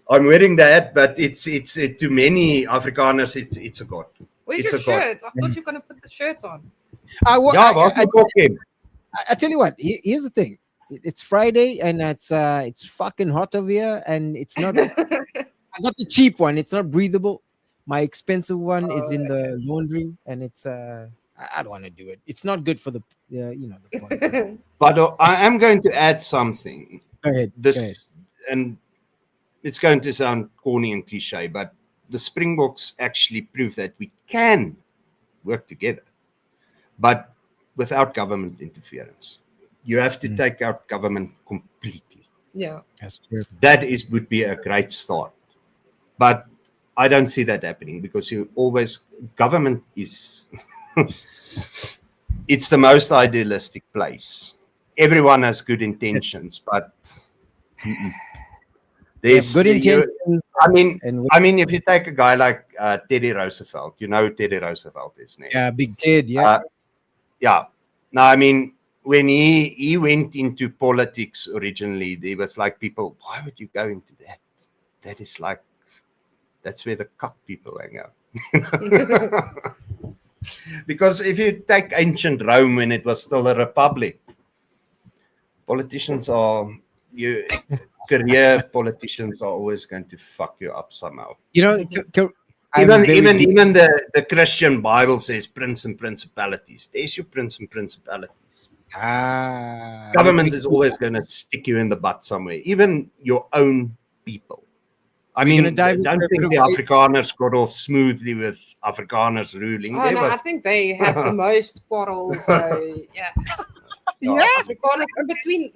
I'm wearing that, but it's to many Afrikaners it's a god. Where's your shirts? I thought you were gonna put the shirts on. I tell you what. Here's the thing. It's Friday and it's fucking hot over here, and it's not. I got the cheap one. It's not breathable. My expensive one is in the laundry, and it's I don't want to do it. It's not good for the the podcast. But I am going to add something. Go ahead. And it's going to sound corny and cliche, but the Springboks actually prove that we can work together, but without government interference. You have to take out government completely. Yeah, that's true. That would be a great start, but I don't see that happening, because government is it's the most idealistic place. Everyone has good intentions, but there's good intentions. I mean, if you take a guy like Teddy Roosevelt, you know who Teddy Roosevelt is, Nick? Yeah, big kid. Yeah. Now, I mean, when he went into politics originally, there was like people, why would you go into that? That is like, that's where the cock people hang out. Because if you take ancient Rome, when it was still a republic, career politicians are always going to fuck you up somehow. Even the Christian Bible says prince and principalities. There's your prince and principalities. Government is always going to stick you in the butt somewhere, even your own people. I mean, don't think the Afrikaners got off smoothly with Afrikaners ruling. I think they have the most quarrels. So yeah. Afrikaners in between.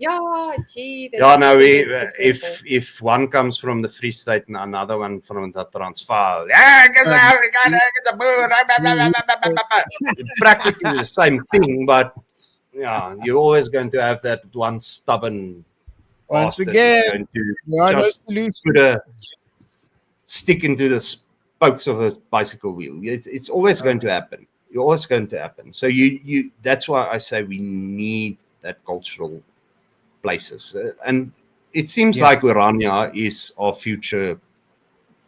If one comes from the Free State and another one from the Transvaal, it's practically the same thing, but you're always going to have that one stubborn once again going to just put a stick into the spokes of a bicycle wheel. It's always going to happen. You're always going to happen. So you that's why I say we need that cultural places. And it seems like Urania is our future,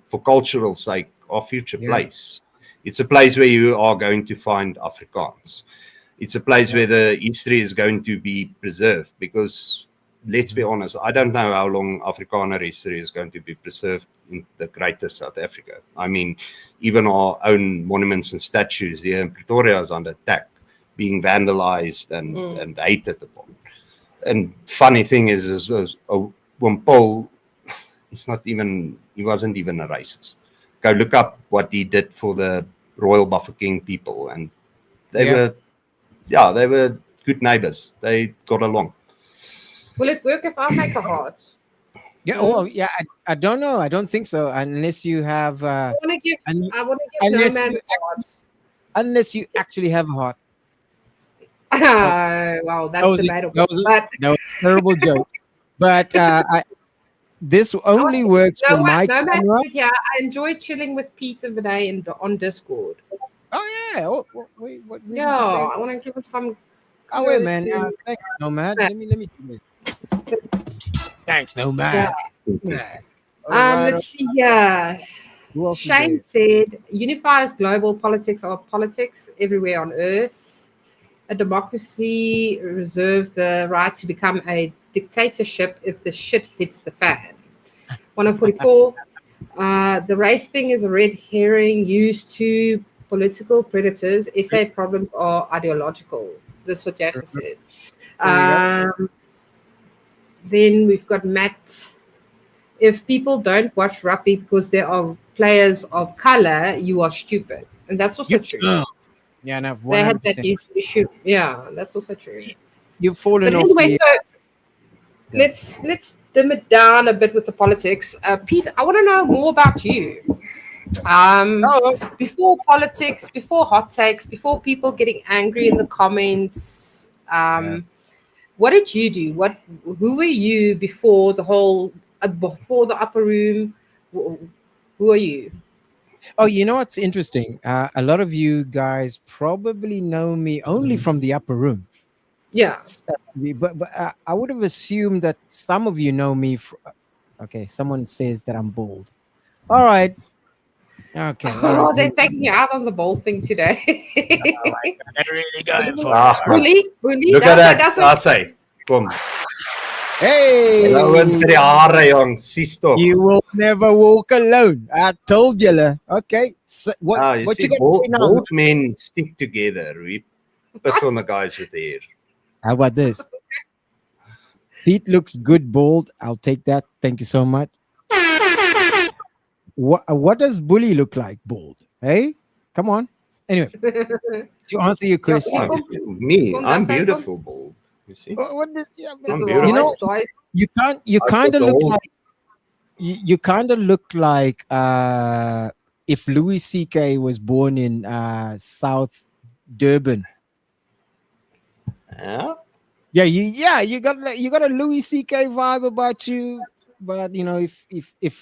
for cultural sake, our future place. It's a place where you are going to find Afrikaans. It's a place where the history is going to be preserved, because let's be honest, I don't know how long Afrikaner history is going to be preserved in the greater South Africa. I mean, even our own monuments and statues here in Pretoria is under attack, being vandalized and hated upon. And funny thing is Wimpole, he wasn't even a racist. Go look up what he did for the Royal Bafokeng people, and they were good neighbors. They got along. Will it work if I make a heart? Yeah, well, yeah, I don't know. I don't think so, unless you have. I want to give unless you actually have a heart. Well, that's debatable. That was a terrible joke. But this only works for my camera. Yeah, I enjoy chilling with Pete and Rene on Discord. Oh yeah. Wait, what? I want to give him some. Oh wait, man. Thanks, Nomad. Let me do this. Thanks, no man. Yeah. Let's see here. Shane said, unifies global politics or politics everywhere on earth. A democracy reserves the right to become a dictatorship if the shit hits the fan. 144. The race thing is a red herring used to political predators. SA problems are ideological. This is what Jaffa said. Then we've got Matt. If people don't watch rugby because there are players of color, you are stupid. And that's also true. Yeah, no, 100%. They had that issue. Yeah, that's also true. You've fallen off. Anyway, so let's dim it down a bit with the politics. Pete, I want to know more about you. Before politics, before hot takes, before people getting angry in the comments, what did you do? Who were you before the whole before the upper room? Who are you? Oh, you know what's interesting? A lot of you guys probably know me only from the upper room. Yeah. But I would have assumed that some of you know me. Okay, someone says that I'm bald. All right. Okay. Oh, they're taking you out on the bald thing today. They're really going for it. Bully. Look at that. I say, come. Hey! You will never walk alone. I told you. Okay. So what you got to do now? Both men stick together. We piss on the guys with hair. How about this? Pete looks good bald. I'll take that. Thank you so much. What does Bully look like bald? Hey? Come on. Anyway, to answer your question. I'm beautiful bald. You see? What is, you kind of look like you kind of look like if Louis C.K. was born in South Durban. Yeah, you got a Louis C.K. vibe about you, but you know if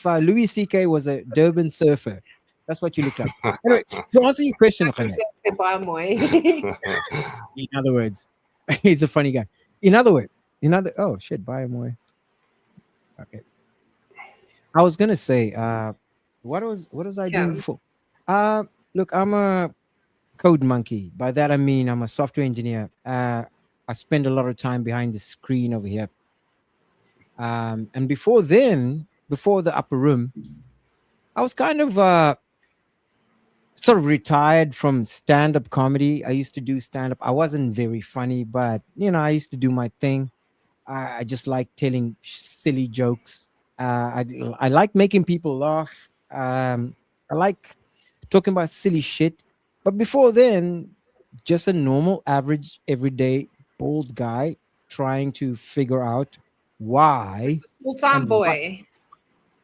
Louis C.K. was a Durban surfer, that's what you look like. Anyway, to answer your question, Rene, in other words. He's a funny guy. Oh shit, buy him away. Okay. I was gonna say, what was I doing before? Look, I'm a code monkey. By that I mean I'm a software engineer. I spend a lot of time behind the screen over here. And before the upper room, I was kind of sort of retired from stand-up comedy. I used to do stand-up. I wasn't very funny, but I used to do my thing. I just like telling silly jokes. I like making people laugh. I like talking about silly shit. But before then, just a normal, average, everyday, bald guy trying to figure out why. Small-time boy.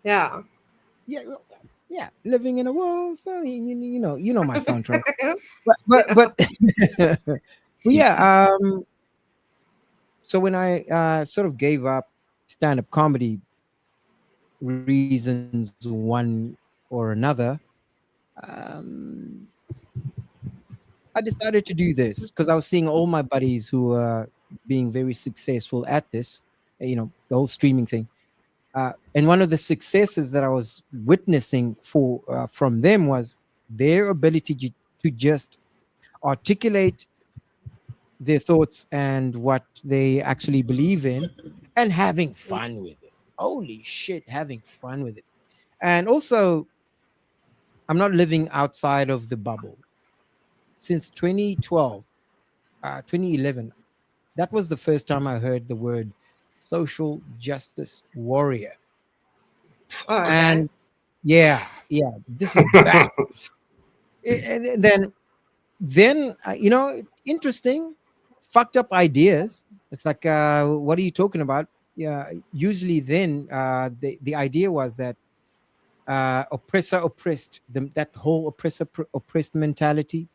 Yeah. Yeah, living in a world. So you know my soundtrack. but yeah. So when I sort of gave up stand-up comedy, reasons one or another, I decided to do this because I was seeing all my buddies who were being very successful at this. The whole streaming thing. And one of the successes that I was witnessing from them was their ability to just articulate their thoughts and what they actually believe in and having fun with it. Holy shit, having fun with it. And also, I'm not living outside of the bubble. Since 2012, 2011, that was the first time I heard the word social justice warrior. Oh, okay. And yeah, this is bad. And then interesting, fucked up ideas. It's like, what are you talking about? Yeah, usually then the idea was that oppressor oppressed, that whole oppressor oppressed mentality.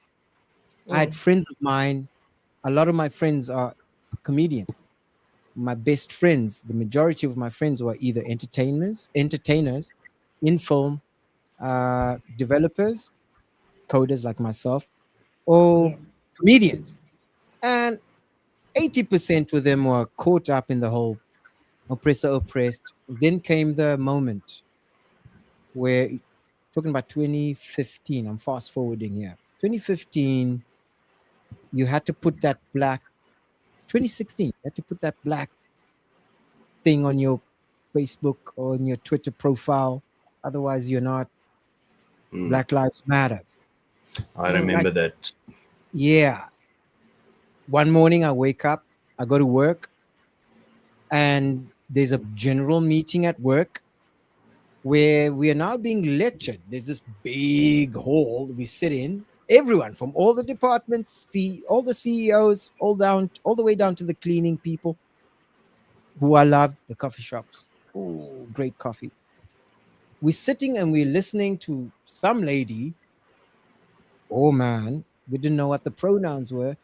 I had friends of mine. A lot of my friends are comedians. My best friends, the majority of my friends were either entertainers in film, developers, coders like myself, or comedians. And 80% of them were caught up in the whole oppressor oppressed. Then came the moment where, talking about 2015, I'm fast forwarding here. 2015, you had to put that black, 2016, you had to put that black thing on your Facebook or on your Twitter profile. Otherwise, you're not. Black Lives Matter. I remember that. Yeah. One morning I wake up, I go to work, and there's a general meeting at work where we are now being lectured. There's this big hall we sit in. Everyone from all the departments, see all the CEOs, all the way down to the cleaning people, who I love, the coffee shops. Ooh, great coffee. We're sitting and we're listening to some lady. Oh man, we didn't know what the pronouns were,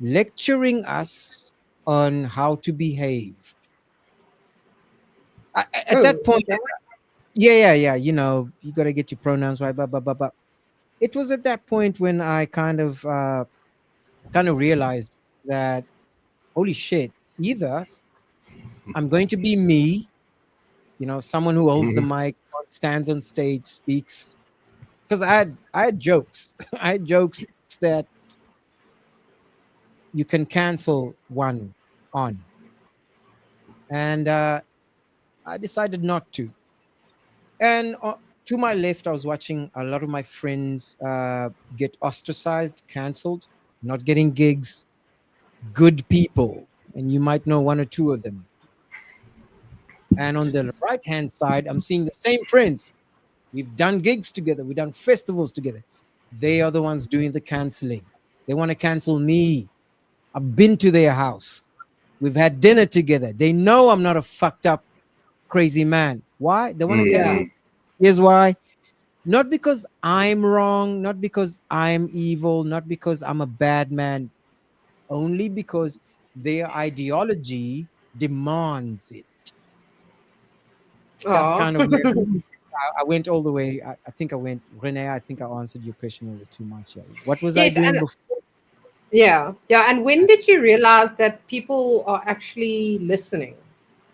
lecturing us on how to behave. At that point, yeah, you know, you got to get your pronouns right, blah. It was at that point when I kind of realized that, holy shit, either I'm going to be me, you know, someone who holds the mic, stands on stage, speaks, because I had jokes. I had jokes that you can cancel one on, and I decided not to. And to my left, I was watching a lot of my friends get ostracized, canceled, not getting gigs. Good people, and you might know one or two of them. And on the right hand side, I'm seeing the same friends. We've done gigs together, we've done festivals together. They are the ones doing the canceling. They want to cancel me. I've been to their house. We've had dinner together. They know I'm not a fucked up, crazy man. Why? They want to cancel. Here's why. Not because I'm wrong, not because I'm evil, not because I'm a bad man, only because their ideology demands it. That's kind of where I went all the way. I think I went, Rene, I think I answered your question a little too much. What was I doing before? Yeah. And when did you realize that people are actually listening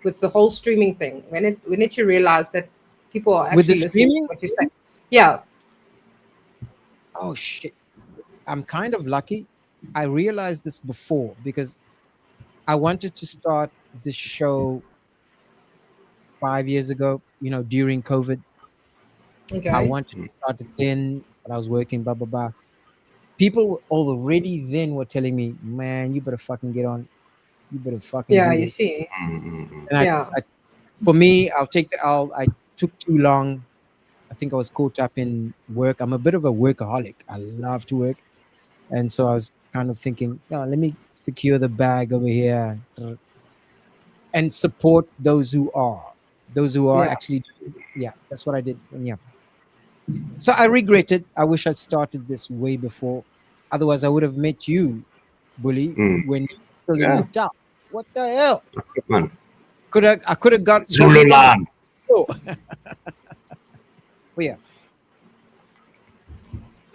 with the whole streaming thing? When did you realize that people are actually listening to what you're saying? Yeah. Oh shit. I'm kind of lucky. I realized this before because I wanted to start this show 5 years ago, you know, during COVID. Okay. I wanted to start it then, but I was working, blah, blah, blah. People already then were telling me, man, you better fucking get on. You better fucking do you this. see. And for me, I took too long. I think I was caught up in work. I'm a bit of a workaholic. I love to work. And so I was kind of thinking, oh, let me secure the bag over here and support those who are actually. Yeah, that's what I did. And yeah. So I regret it. I wish I started this way before. Otherwise, I would have met you, Bully, when you were still in Natal. What the hell? I could have got Zululand. Oh. Well, yeah.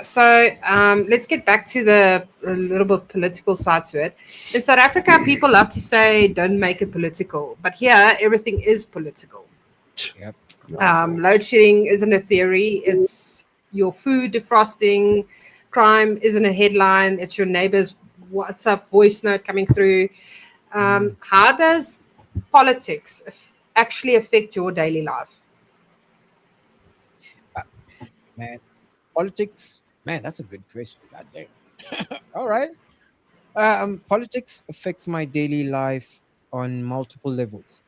So let's get back to a little bit political side to it. In South Africa, people love to say, don't make it political. But here, everything is political. Yep. Load shedding isn't a theory. It's your food defrosting. Crime isn't a headline. It's your neighbor's WhatsApp voice note coming through. How does politics actually affect your daily life? Man, politics, man, that's a good question. God damn. All right. Politics affects my daily life on multiple levels.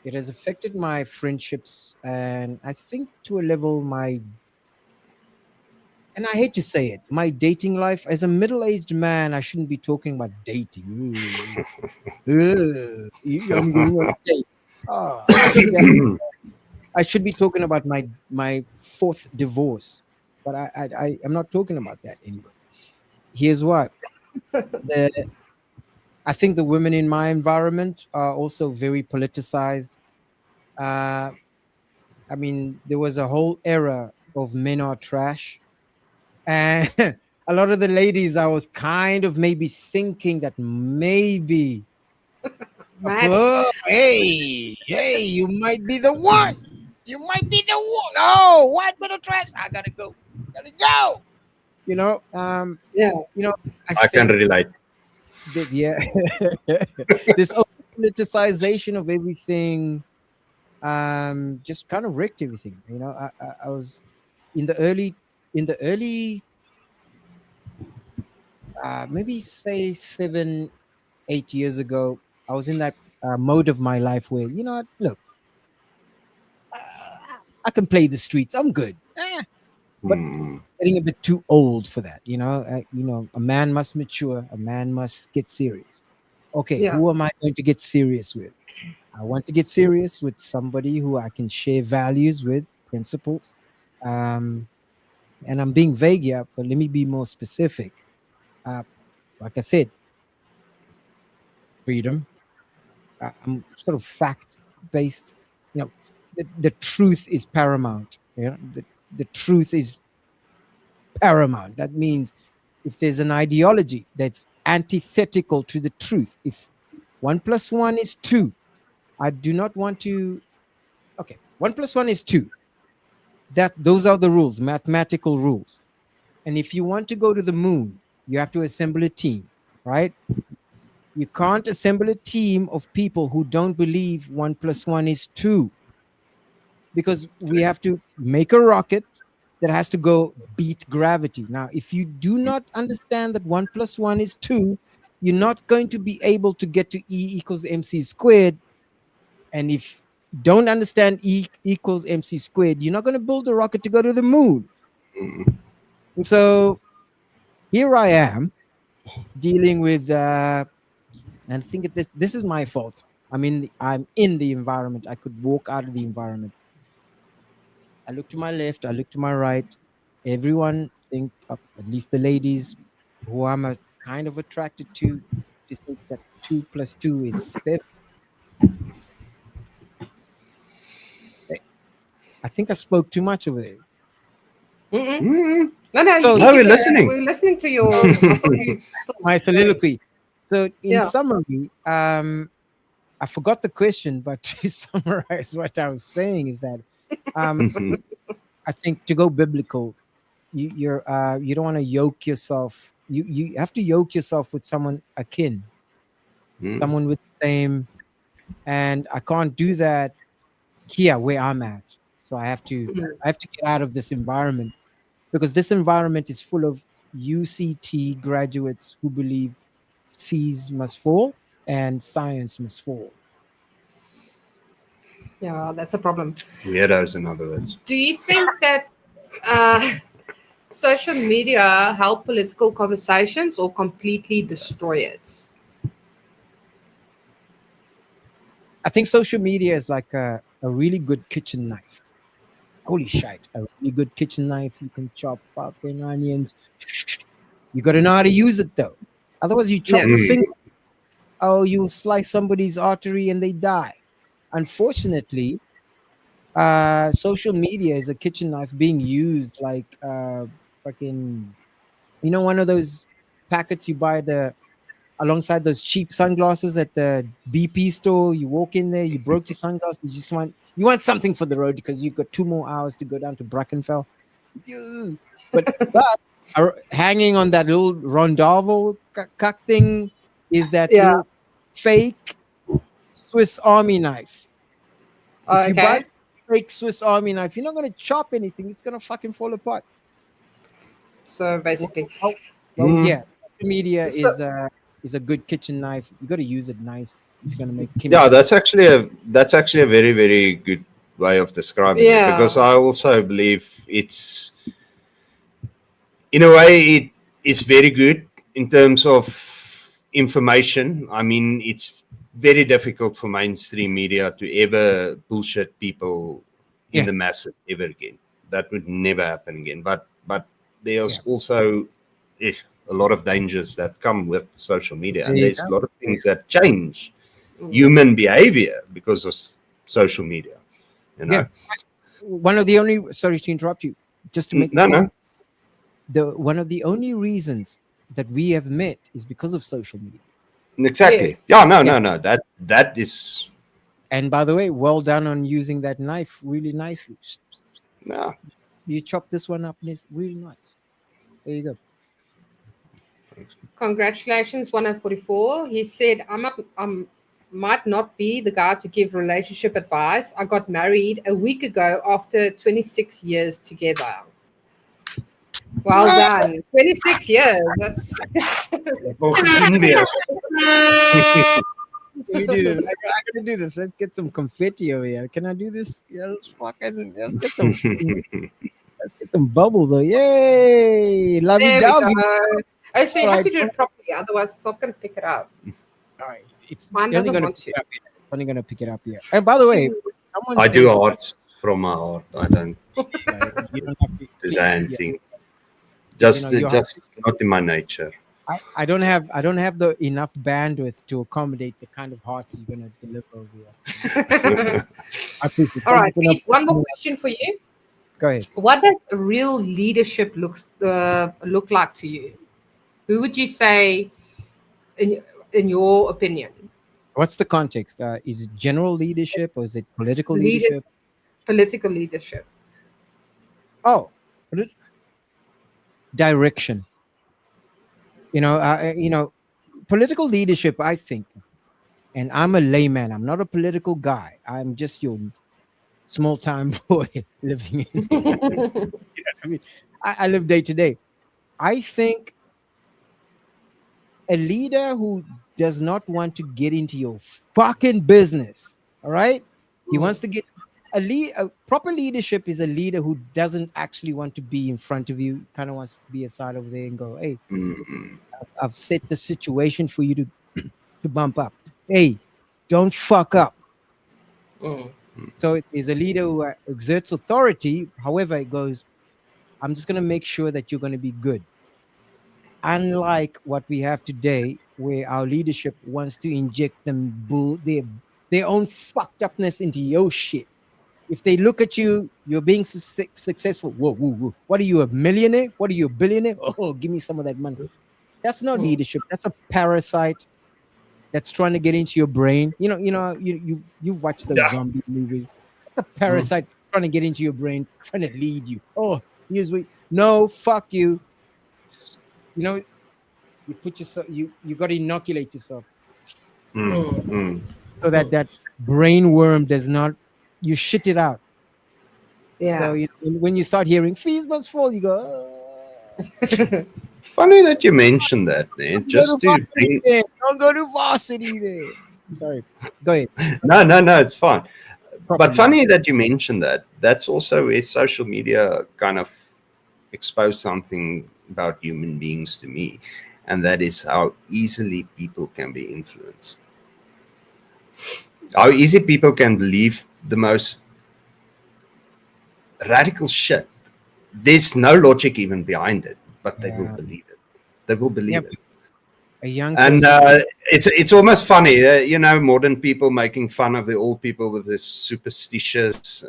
It has affected my friendships, and I think to a level and I hate to say it, my dating life. As a middle-aged man, I shouldn't be talking about dating. I'm going on a date. I should be talking about my fourth divorce, but I'm not talking about that anymore. Here's why. I think the women in my environment are also very politicized. I mean, there was a whole era of men are trash. And a lot of the ladies, I was kind of maybe thinking that maybe Hey, you might be the one. You might be the one. Oh, white middle class. I gotta go. You know, I can relate. This politicization of everything, just kind of wrecked everything. I was in the early, maybe say 7-8 years ago. I was in that mode of my life where, look, I can play the streets. I'm good. But it's getting a bit too old for that. A man must mature. A man must get serious. Okay, who am I going to get serious with? I want to get serious with somebody who I can share values with, principles. And I'm being vague here, but let me be more specific. Like I said, freedom. I'm sort of facts based. The truth is paramount. The truth is paramount. That means if there's an ideology that's antithetical to the truth, if 1 + 1 is 2, I do not want to. Okay, 1 + 1 is 2. Those are the rules, mathematical rules. And if you want to go to the moon, you have to assemble a team, right? You can't assemble a team of people who don't believe 1 + 1 is 2, because we have to make a rocket that has to go beat gravity. Now, if you do not understand that 1 + 1 is 2, you're not going to be able to get to E = mc². And if you don't understand E = mc², you're not going to build a rocket to go to the moon. And so here I am dealing with, and I think this is my fault. I'm in the environment. I could walk out of the environment. I look to my left, I look to my right. Everyone think, at least the ladies who I'm kind of attracted to think that 2 + 2 is 7. I think I spoke too much over there. No, so we're listening. We're listening to your my soliloquy. So in summary, I forgot the question, but to summarize what I was saying is that I think to go biblical, you don't want to yoke yourself. You have to yoke yourself with someone akin, someone with the same, and I can't do that here where I'm at. So I have to get out of this environment, because this environment is full of UCT graduates who believe fees must fall and science must fall. Yeah, that's a problem. Weirdos, in other words. Do you think that social media help political conversations or completely destroy it? I think social media is like a really good kitchen knife. Holy shit, a really good kitchen knife. You can chop fucking onions. You got to know how to use it, though. Otherwise, you chop your finger. Oh, you slice somebody's artery and they die. Unfortunately, social media is a kitchen knife being used like fucking, one of those packets you buy alongside those cheap sunglasses at the BP store. You walk in there, you broke your sunglasses, you want something for the road because you've got 2 more hours to go down to Brackenfell. But hanging on that little Rondavo thing is that little fake Swiss Army knife. If you buy a fake Swiss Army knife, you're not going to chop anything. It's going to fucking fall apart. So basically, social media is a good kitchen knife. You got to use it nice if you're going to make chemistry. Yeah, that's actually a very, very good way of describing it, because I also believe it's, in a way, it is very good in terms of information. I mean, it's very difficult for mainstream media to ever bullshit people in the masses ever again. That would never happen again. But there's also a lot of dangers that come with social media, and there's a lot of things that change human behavior because of social media. One of the only, sorry to interrupt you, just to make one of the only reasons that we have met is because of social media. Exactly. Yes. Yeah, no. That is. And by the way, well done on using that knife really nicely. Yeah. You chop this one up and it's really nice. There you go. Congratulations, 144. He said, might not be the guy to give relationship advice. I got married a week ago after 26 years together. Well done. 26 years. That's Let me do this. I gotta do this. Let's get some confetti over here. Can I do this? Yeah, let's get some bubbles. Oh, yay! Lovey there we dovey. go. Oh, so you have Right. to do it properly, otherwise it's not going to pick it up. All right. It's Mine only doesn't gonna want pick to. it up here. It's only gonna pick it up here. And by the way, someone I says, do hearts from my heart. I don't you don't have to do anything. your Just not in my nature. I don't have the enough bandwidth to accommodate the kind of hearts you're gonna deliver over here. I appreciate it. All right, Thank you Pete, one more question for you. Go ahead. What does real leadership look like to you? Who would you say, in your opinion? What's the context? Is it general leadership or is it political leadership? Political leadership. Oh, direction. Political leadership. I think, and I'm a layman. I'm not a political guy. I'm just your small time boy living in. I mean, I live day to day. I think a leader who does not want to get into your fucking business, all right? He wants to get a proper leadership is a leader who doesn't actually want to be in front of you, kind of wants to be aside over there and go, hey, I've set the situation for you to bump up. Hey, don't fuck up. So it is a leader who exerts authority. However, it goes, I'm just going to make sure that you're going to be good. Unlike what we have today, where our leadership wants to inject their own fucked upness into your shit. If they look at you, you're being successful. Whoa. What are you, a millionaire? What are you, a billionaire? Oh, give me some of that money. That's not leadership. That's a parasite that's trying to get into your brain. You've watched those zombie movies. That's a parasite trying to get into your brain, trying to lead you. Oh, no, fuck you. You put yourself. You got to inoculate yourself, so that brain worm does not. You shit it out. Yeah. So when you start hearing fees must fall, you go. Funny that you mentioned that, man. Don't go to varsity there. Sorry. Go ahead. No, it's fine. But funny that you mentioned that. That's also where social media kind of exposed something about human beings to me, and that is how easily people can be influenced. How easy people can believe the most radical shit. There's no logic even behind it, but they will believe it. They will believe it. It's almost funny, modern people making fun of the old people with this superstitious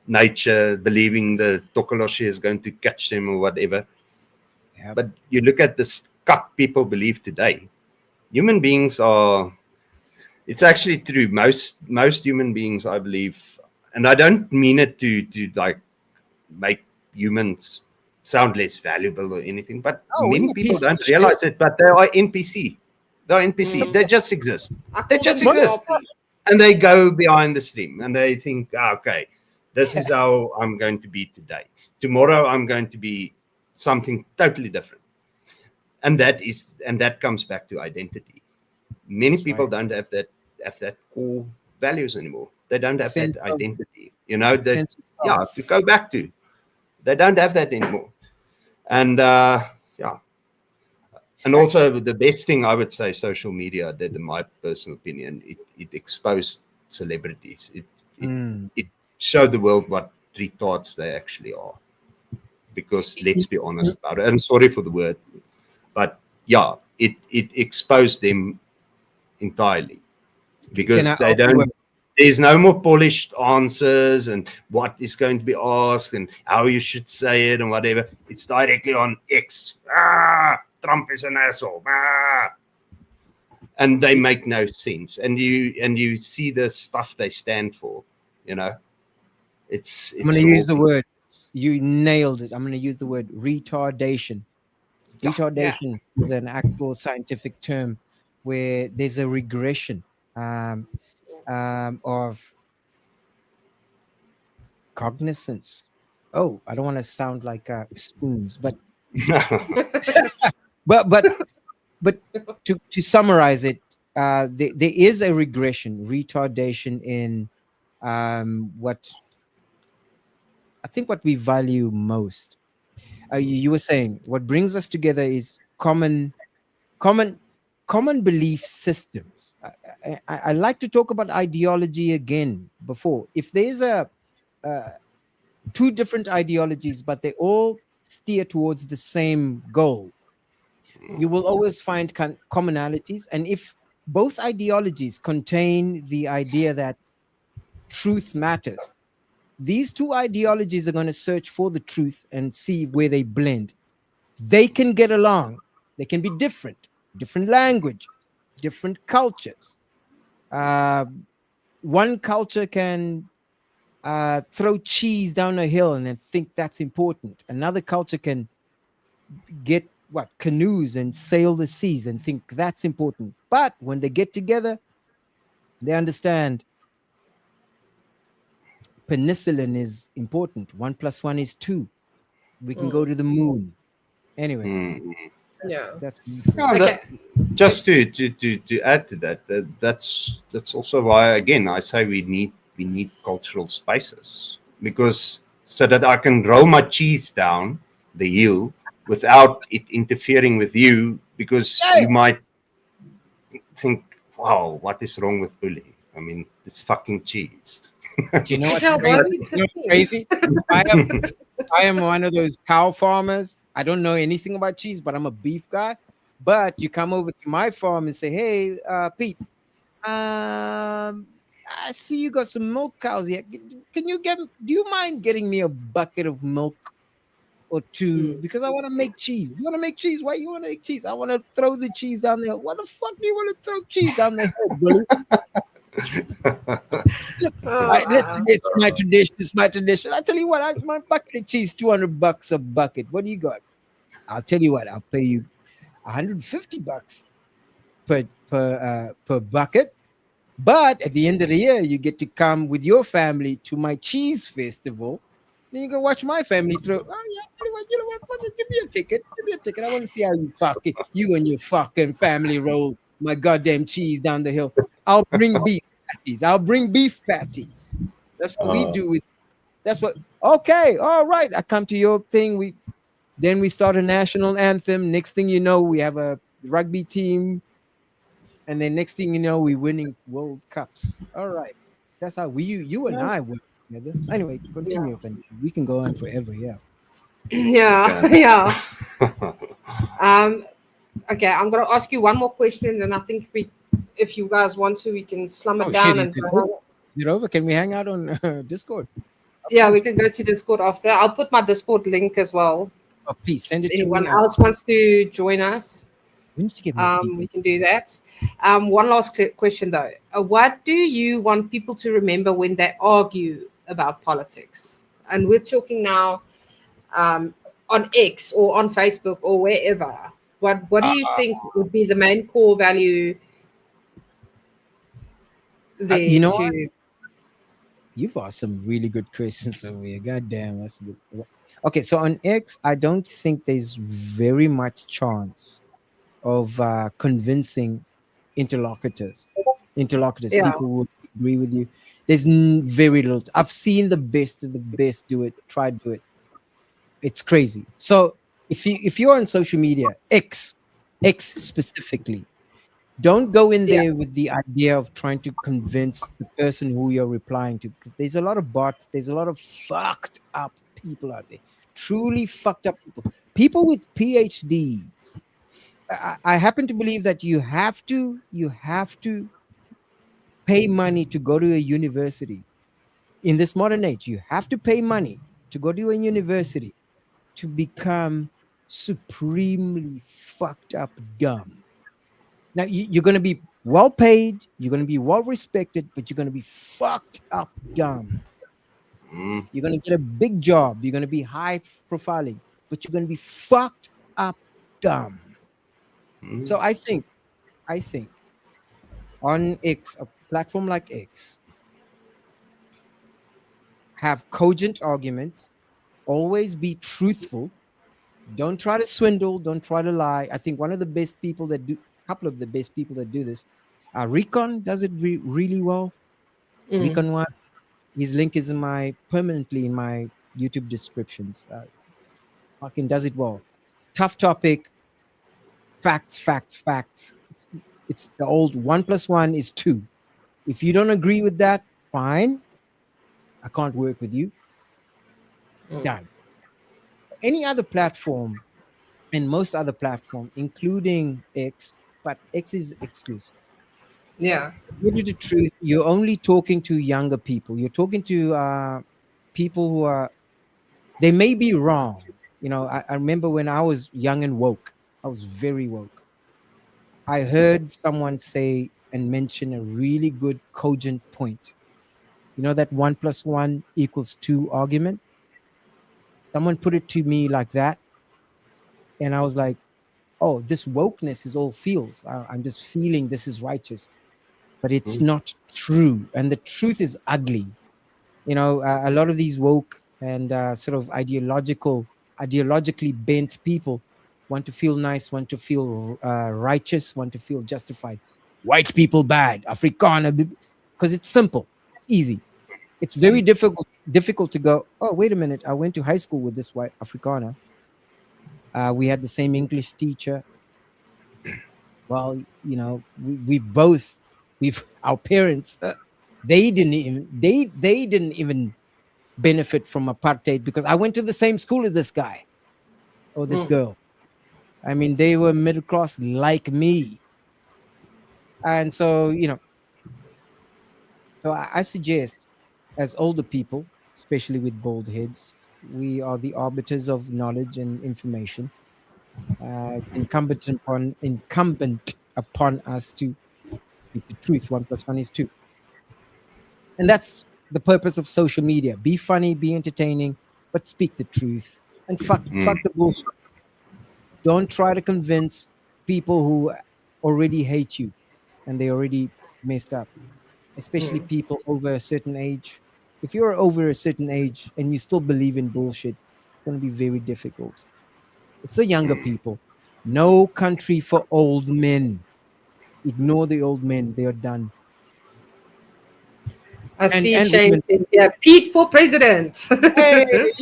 nature, believing the Tokoloshi is going to catch them or whatever. Yep. But you look at the cuck people believe today. Human beings are. It's actually true. Most human beings, I believe, and I don't mean it to like make humans sound less valuable or anything, but many people don't realize it, but they are NPC. They're NPC. They just exist. They just exist. And they go behind the stream and they think, okay, this is how I'm going to be today. Tomorrow I'm going to be something totally different. And that comes back to identity. Many people don't have that core values anymore. They don't have that identity. To go back to. They don't have that anymore. And and also the best thing I would say social media did, in my personal opinion, it exposed celebrities. It showed the world what retards they actually are. Because let's be honest about it. I'm sorry for the word, but yeah, it exposed them entirely. Because they don't. There's no more polished answers and what is going to be asked and how you should say it and whatever. It's directly on X. Trump is an asshole. and they make no sense. And you see the stuff they stand for. You know, it's. I'm going to use the word. You nailed it. I'm going to use the word retardation. Retardation is an actual scientific term where there's a regression of cognizance. Oh, I don't want to sound like spoons, but but to summarize it, there is a regression, retardation in what I think what we value most. You were saying what brings us together is common belief systems. I like to talk about ideology again before. If there's two different ideologies, but they all steer towards the same goal, you will always find commonalities. And if both ideologies contain the idea that truth matters, these two ideologies are going to search for the truth and see where they blend. They can get along. They can be different languages, different cultures. One culture can throw cheese down a hill and then think that's important. Another culture can get canoes and sail the seas and think that's important. But when they get together, they understand penicillin is important. 1 + 1 is 2. We can go to the moon. Anyway, that's okay. Just to add to that, that's also why again I say we need cultural spaces, because so that I can roll my cheese down the hill without it interfering with you, because you might think, wow, what is wrong with bullying? I mean, it's fucking cheese. But you know what's crazy? You know what's crazy? I am one of those cow farmers. I don't know anything about cheese, but I'm a beef guy. But you come over to my farm and say, hey, Pete, I see you got some milk cows here. Do you mind getting me a bucket of milk or two? Because I want to make cheese. You want to make cheese? Why you want to make cheese? I want to throw the cheese down the hill. Why the fuck do you want to throw cheese down the hill, bully? Look, listen, it's my tradition. It's my tradition. I tell you what, my bucket of cheese, $200 a bucket. What do you got? I'll tell you what, I'll pay you $150 per bucket. But at the end of the year, you get to come with your family to my cheese festival. Then you go watch my family throw. Oh yeah, you know what? Fucking give me a ticket. Give me a ticket. I want to see how you and your fucking family roll my goddamn cheese down the hill. I'll bring beef patties. That's what we do. That's what. Okay, all right. I come to your thing. Then we start a national anthem. Next thing you know, we have a rugby team, and then next thing you know, we're winning World Cups. All right, that's how you and I work together. Anyway, continue. Yeah. We can go on forever. Yeah. Yeah. Okay, I'm gonna ask you one more question, and I think if you guys want to, we can slum it down. Is it over? Can we hang out on Discord? Yeah, we can go to Discord after. I'll put my Discord link as well. Oh, please send it to anyone else wants to join us. We need to get we can do that. One last question though. What do you want people to remember when they argue about politics? And we're talking now on X or on Facebook or wherever. What do you think would be the main core value there? You know, you've asked some really good questions over here. God damn, that's good. Okay, so on X, I don't think there's very much chance of convincing interlocutors. Yeah. People will agree with you. There's very little. I've seen the best of the best do it. Try to do it. It's crazy. So if you're on social media, X specifically, don't go in there with the idea of trying to convince the person who you're replying to. There's a lot of bots. There's a lot of fucked up people out there. Truly fucked up people. People with PhDs. I happen to believe that you have to pay money to go to a university. In this modern age, you have to pay money to go to a university to become supremely fucked up dumb. Now you're going to be well paid, you're going to be well respected, but you're going to be fucked up dumb. You're going to get a big job, you're going to be high profiling, but you're going to be fucked up dumb. So I think on X, a platform like X, have cogent arguments, always be truthful. Don't try to swindle. Don't try to lie. I think one of the best people that do, a couple of the best people that do this, Recon does it really well. Recon one, his link is permanently in my YouTube descriptions. Fucking does it well. Tough topic. Facts. It's the old 1 + 1 is 2. If you don't agree with that, fine. I can't work with you. Done. Any other platform, and most other platform, including X, but X is exclusive. Yeah. To tell you the truth, you're only talking to younger people. You're talking to people who are, they may be wrong. You know, I remember when I was young and woke, I was very woke. I heard someone say and mention a really good cogent point. You know that 1 + 1 = 2 argument? Someone put it to me like that. And I was like, oh, this wokeness is all feels. I'm just feeling this is righteous. But it's not true. And the truth is ugly. You know, a lot of these woke and sort of ideologically bent people want to feel nice, want to feel righteous, want to feel justified. White people bad, Afrikaner, because it's simple. It's easy. It's very difficult to go, oh, wait a minute. I went to high school with this white Afrikaner. We had the same English teacher. Well, you know, our parents, they didn't even benefit from apartheid because I went to the same school as this guy or this girl. I mean, they were middle class like me. And so, you know, so I suggest, as older people, especially with bald heads, we are the arbiters of knowledge and information. It's incumbent upon us to speak the truth. 1 + 1 is 2. And that's the purpose of social media. Be funny, be entertaining, but speak the truth. And fuck the bullshit. Don't try to convince people who already hate you and they already messed up, especially people over a certain age. If you're over a certain age and you still believe in bullshit, it's going to be very difficult. It's the younger people. No country for old men. Ignore the old men. They are done. I see Shane says, yeah, Pete for president. Hey,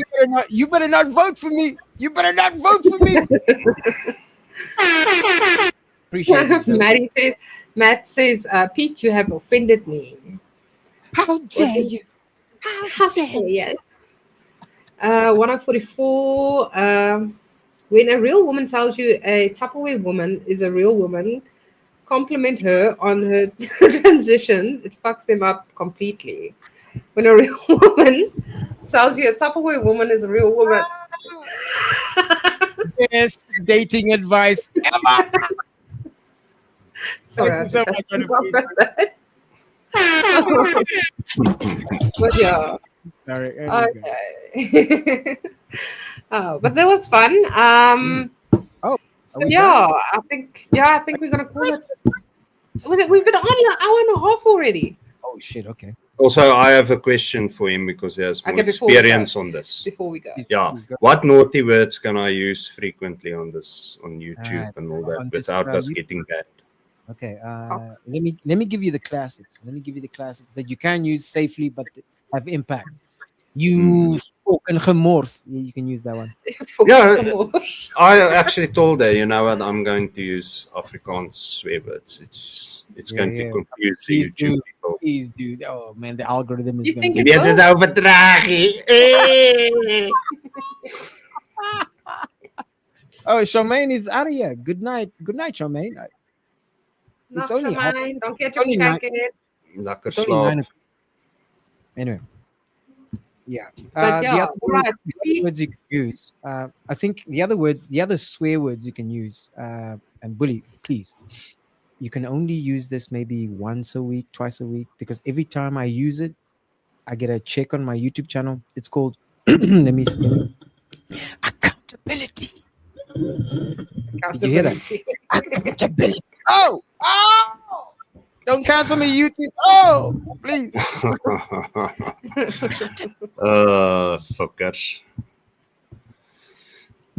you better not vote for me. You better not vote for me. Appreciate it. Matt says, Pete, you have offended me. How dare you? How dare you? 144. When a real woman tells you a Tupperware woman is a real woman, compliment her on her transition. It fucks them up completely. When a real woman tells you a Tupperware woman is a real woman. Best dating advice ever. Sorry, so much but yeah. Sorry. Okay. But that was fun. So I think we're gonna call it. We've been on an hour and a half already. Oh shit! Okay. Also, I have a question for him because he has more experience on this. Before we go, what naughty words can I use frequently on YouTube and all that without us getting banned? Okay. Let me give you the classics. That you can use safely but have impact. You fucking gemors. You can use that one. Yeah, I actually told her, you know what, I'm going to use Afrikaans swear words. It's going to confuse the YouTube people. Please do. Oh man, the algorithm is you going to be... is overdragen. Oh, Charmaine is out of here. Good night, Charmaine. It's only Charmaine. Don't get your packet. Lekker slaap. Anyway. Yeah. The other words you can use. I think the other swear words you can use. And Bully, please. you can only use this maybe once a week, twice a week, because every time I use it, I get a check on my YouTube channel. It's called let me accountability. Did you hear that? Accountability. Oh, don't cancel me, YouTube. Oh, please. Fuckers.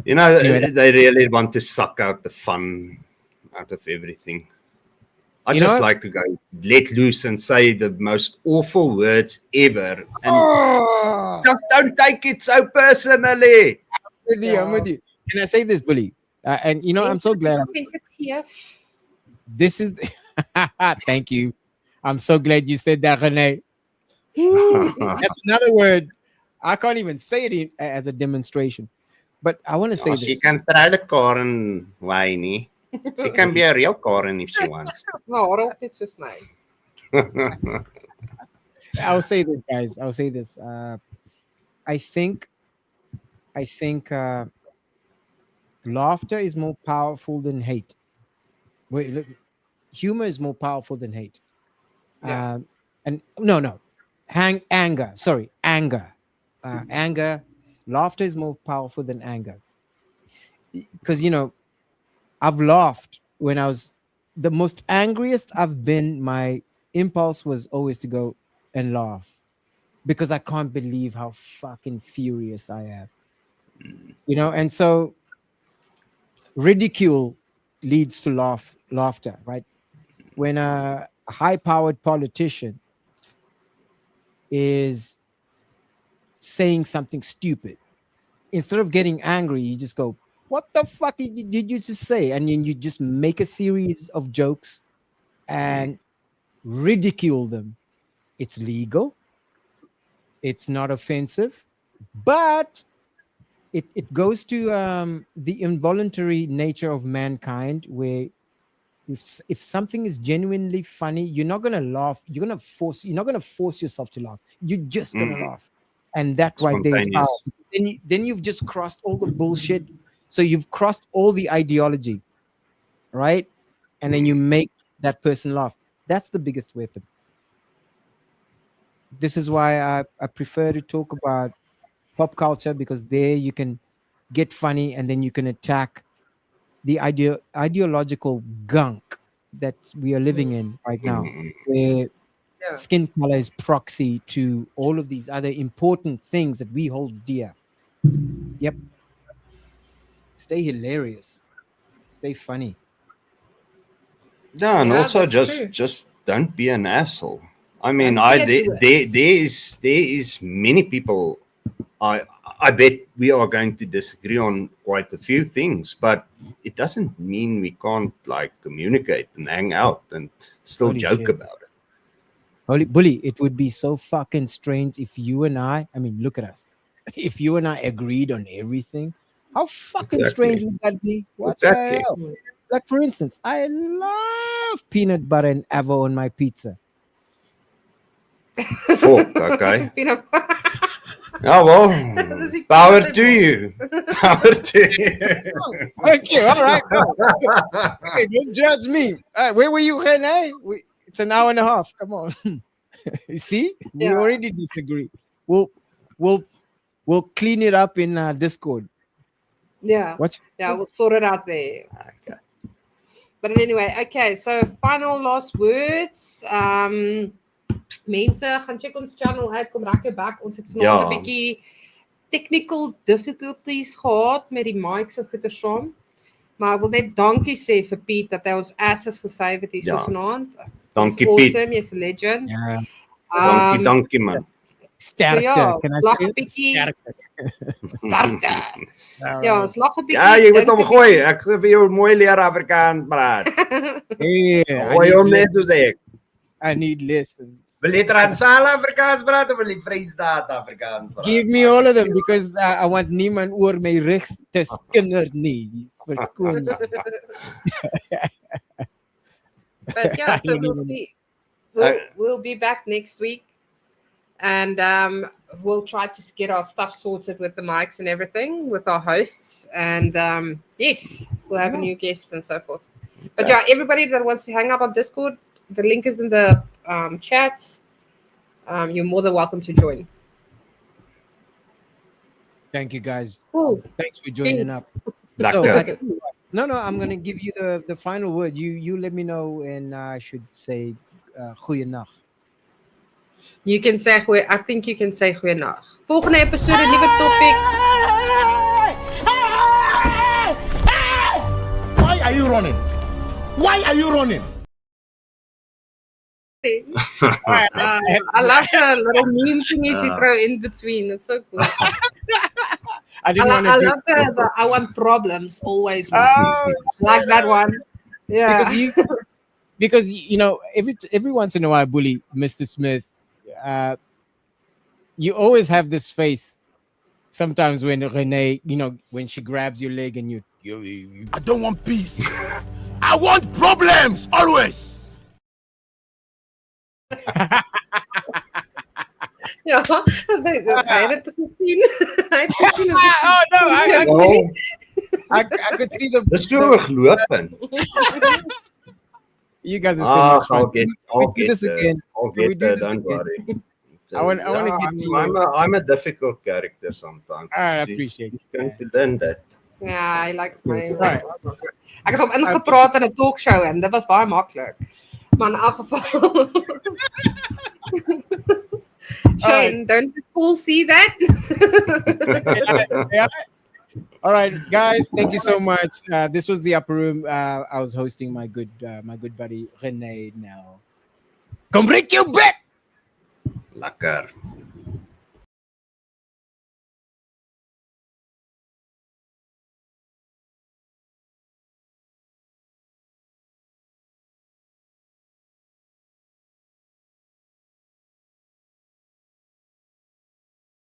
You know, they really want to suck out the fun out of everything. I just like to go let loose and say the most awful words ever. And just don't take it so personally. I'm with you. Can I say this, Bully? And I'm so glad. This is thank you. I'm so glad you said that, Rene. That's another word. I can't even say it as a demonstration. But I want to say this. She can try the Karen whiny. She can be a real Karen if she wants. No, it's just nice. I'll say this, guys. I'll say this. I think laughter is more powerful than hate. Wait, look, humor is more powerful than hate. Yeah. And no, anger. Sorry, anger. Anger. Laughter is more powerful than anger. Because I've laughed when I was the most angriest I've been. My impulse was always to go and laugh because I can't believe how fucking furious I am. And so ridicule leads to laughter, right? When a high-powered politician is saying something stupid, instead of getting angry, you just go, what the fuck did you just say? And then you just make a series of jokes and ridicule them. It's legal. It's not offensive, but it goes to the involuntary nature of mankind, where if something is genuinely funny, you're not gonna laugh. You're not gonna force yourself to laugh. You're just gonna laugh, and that right there is power. Then you've just crossed all the bullshit. So you've crossed all the ideology, right? And then you make that person laugh. That's the biggest weapon. This is why I prefer to talk about pop culture, because there you can get funny and then you can attack the ideological gunk that we are living in right now, where skin color is proxy to all of these other important things that we hold dear. Yep. Stay hilarious. Stay funny. Yeah, and also just don't be an asshole. I mean, there is many people. I bet we are going to disagree on quite a few things, but it doesn't mean we can't communicate and hang out and still joke about it. Holy bully, it would be so fucking strange if you and I mean, look at us. If you and I agreed on everything, how fucking strange would that be? What the hell? Like, for instance, I love peanut butter and avo on my pizza. Fuck, okay. Oh, well, power to you. Power to you. Thank you. All right. Okay, don't judge me. Where were you, Rene? It's an hour and a half. Come on. You see? We already disagree. We'll clean it up in Discord. Yeah. We'll sort it out there. Okay. But anyway, okay, so last words. Mense, gaan check ons channel uit, kom raak back. Ons het vanaand 'n bietjie technical difficulties gehad met die mics en goeie saam. Maar ek wil net dankie sê vir Piet dat hy ons asses gesave het hier so vanaand. Dankie Piet. Awesome, jy's 'n legend. Ja. Dankie man. Sterkte. Can I say sterkte. Ja, ons lag 'n bietjie. Ja, jy moet hom gooi. Ek sê vir jou mooi leer Afrikaans praat. Gooi hom net soos ek. I need lessons. Wil jy Transvaal Afrikaans praat of wil jy Vrystaat Afrikaans praat? Give me all of them, because I want niemand oor my rug te skinder nie. Verskoon my. But yeah, so we'll see. We'll be back next week, and we'll try to get our stuff sorted with the mics and everything with our hosts, and yes, we'll have a new guest and so forth. But yeah, everybody that wants to hang out on Discord, the link is in the chat. You're more than welcome to join. Thank you, guys. Cool. Thanks for joining Thanks. up. So, no, I'm gonna give you the final word. You let me know, and I should say goeienacht. You can say I think you can say goeienacht. Volgende episode, nieuwe topic. Why are you running? Why are you running? I love the little meme thingies you throw in between. It's so cool. I love the I want problems always. Like that one. Yeah. Because you know, every once in a while, bully Mr. Smith, you always have this face. Sometimes when Rene, you know, when she grabs your leg and you I don't want peace. I want problems always. Ja, I had to see. Oh no! I could see the. Dis so gelopen. You guys are so much fun. I'll get this again. Don't worry. I want to get to you. I'm a difficult character sometimes. I appreciate it. He's going to learn that. Ja, I like my. Right. Ek het hom ingepraat in 'n talkshow en dit was baie maklik. Maar in elk geval. Shane, don't people see that? Yeah. All right, guys, thank you so much. This was the Upper Room. I was hosting my good buddy Rene now. Come break your back. Lekker.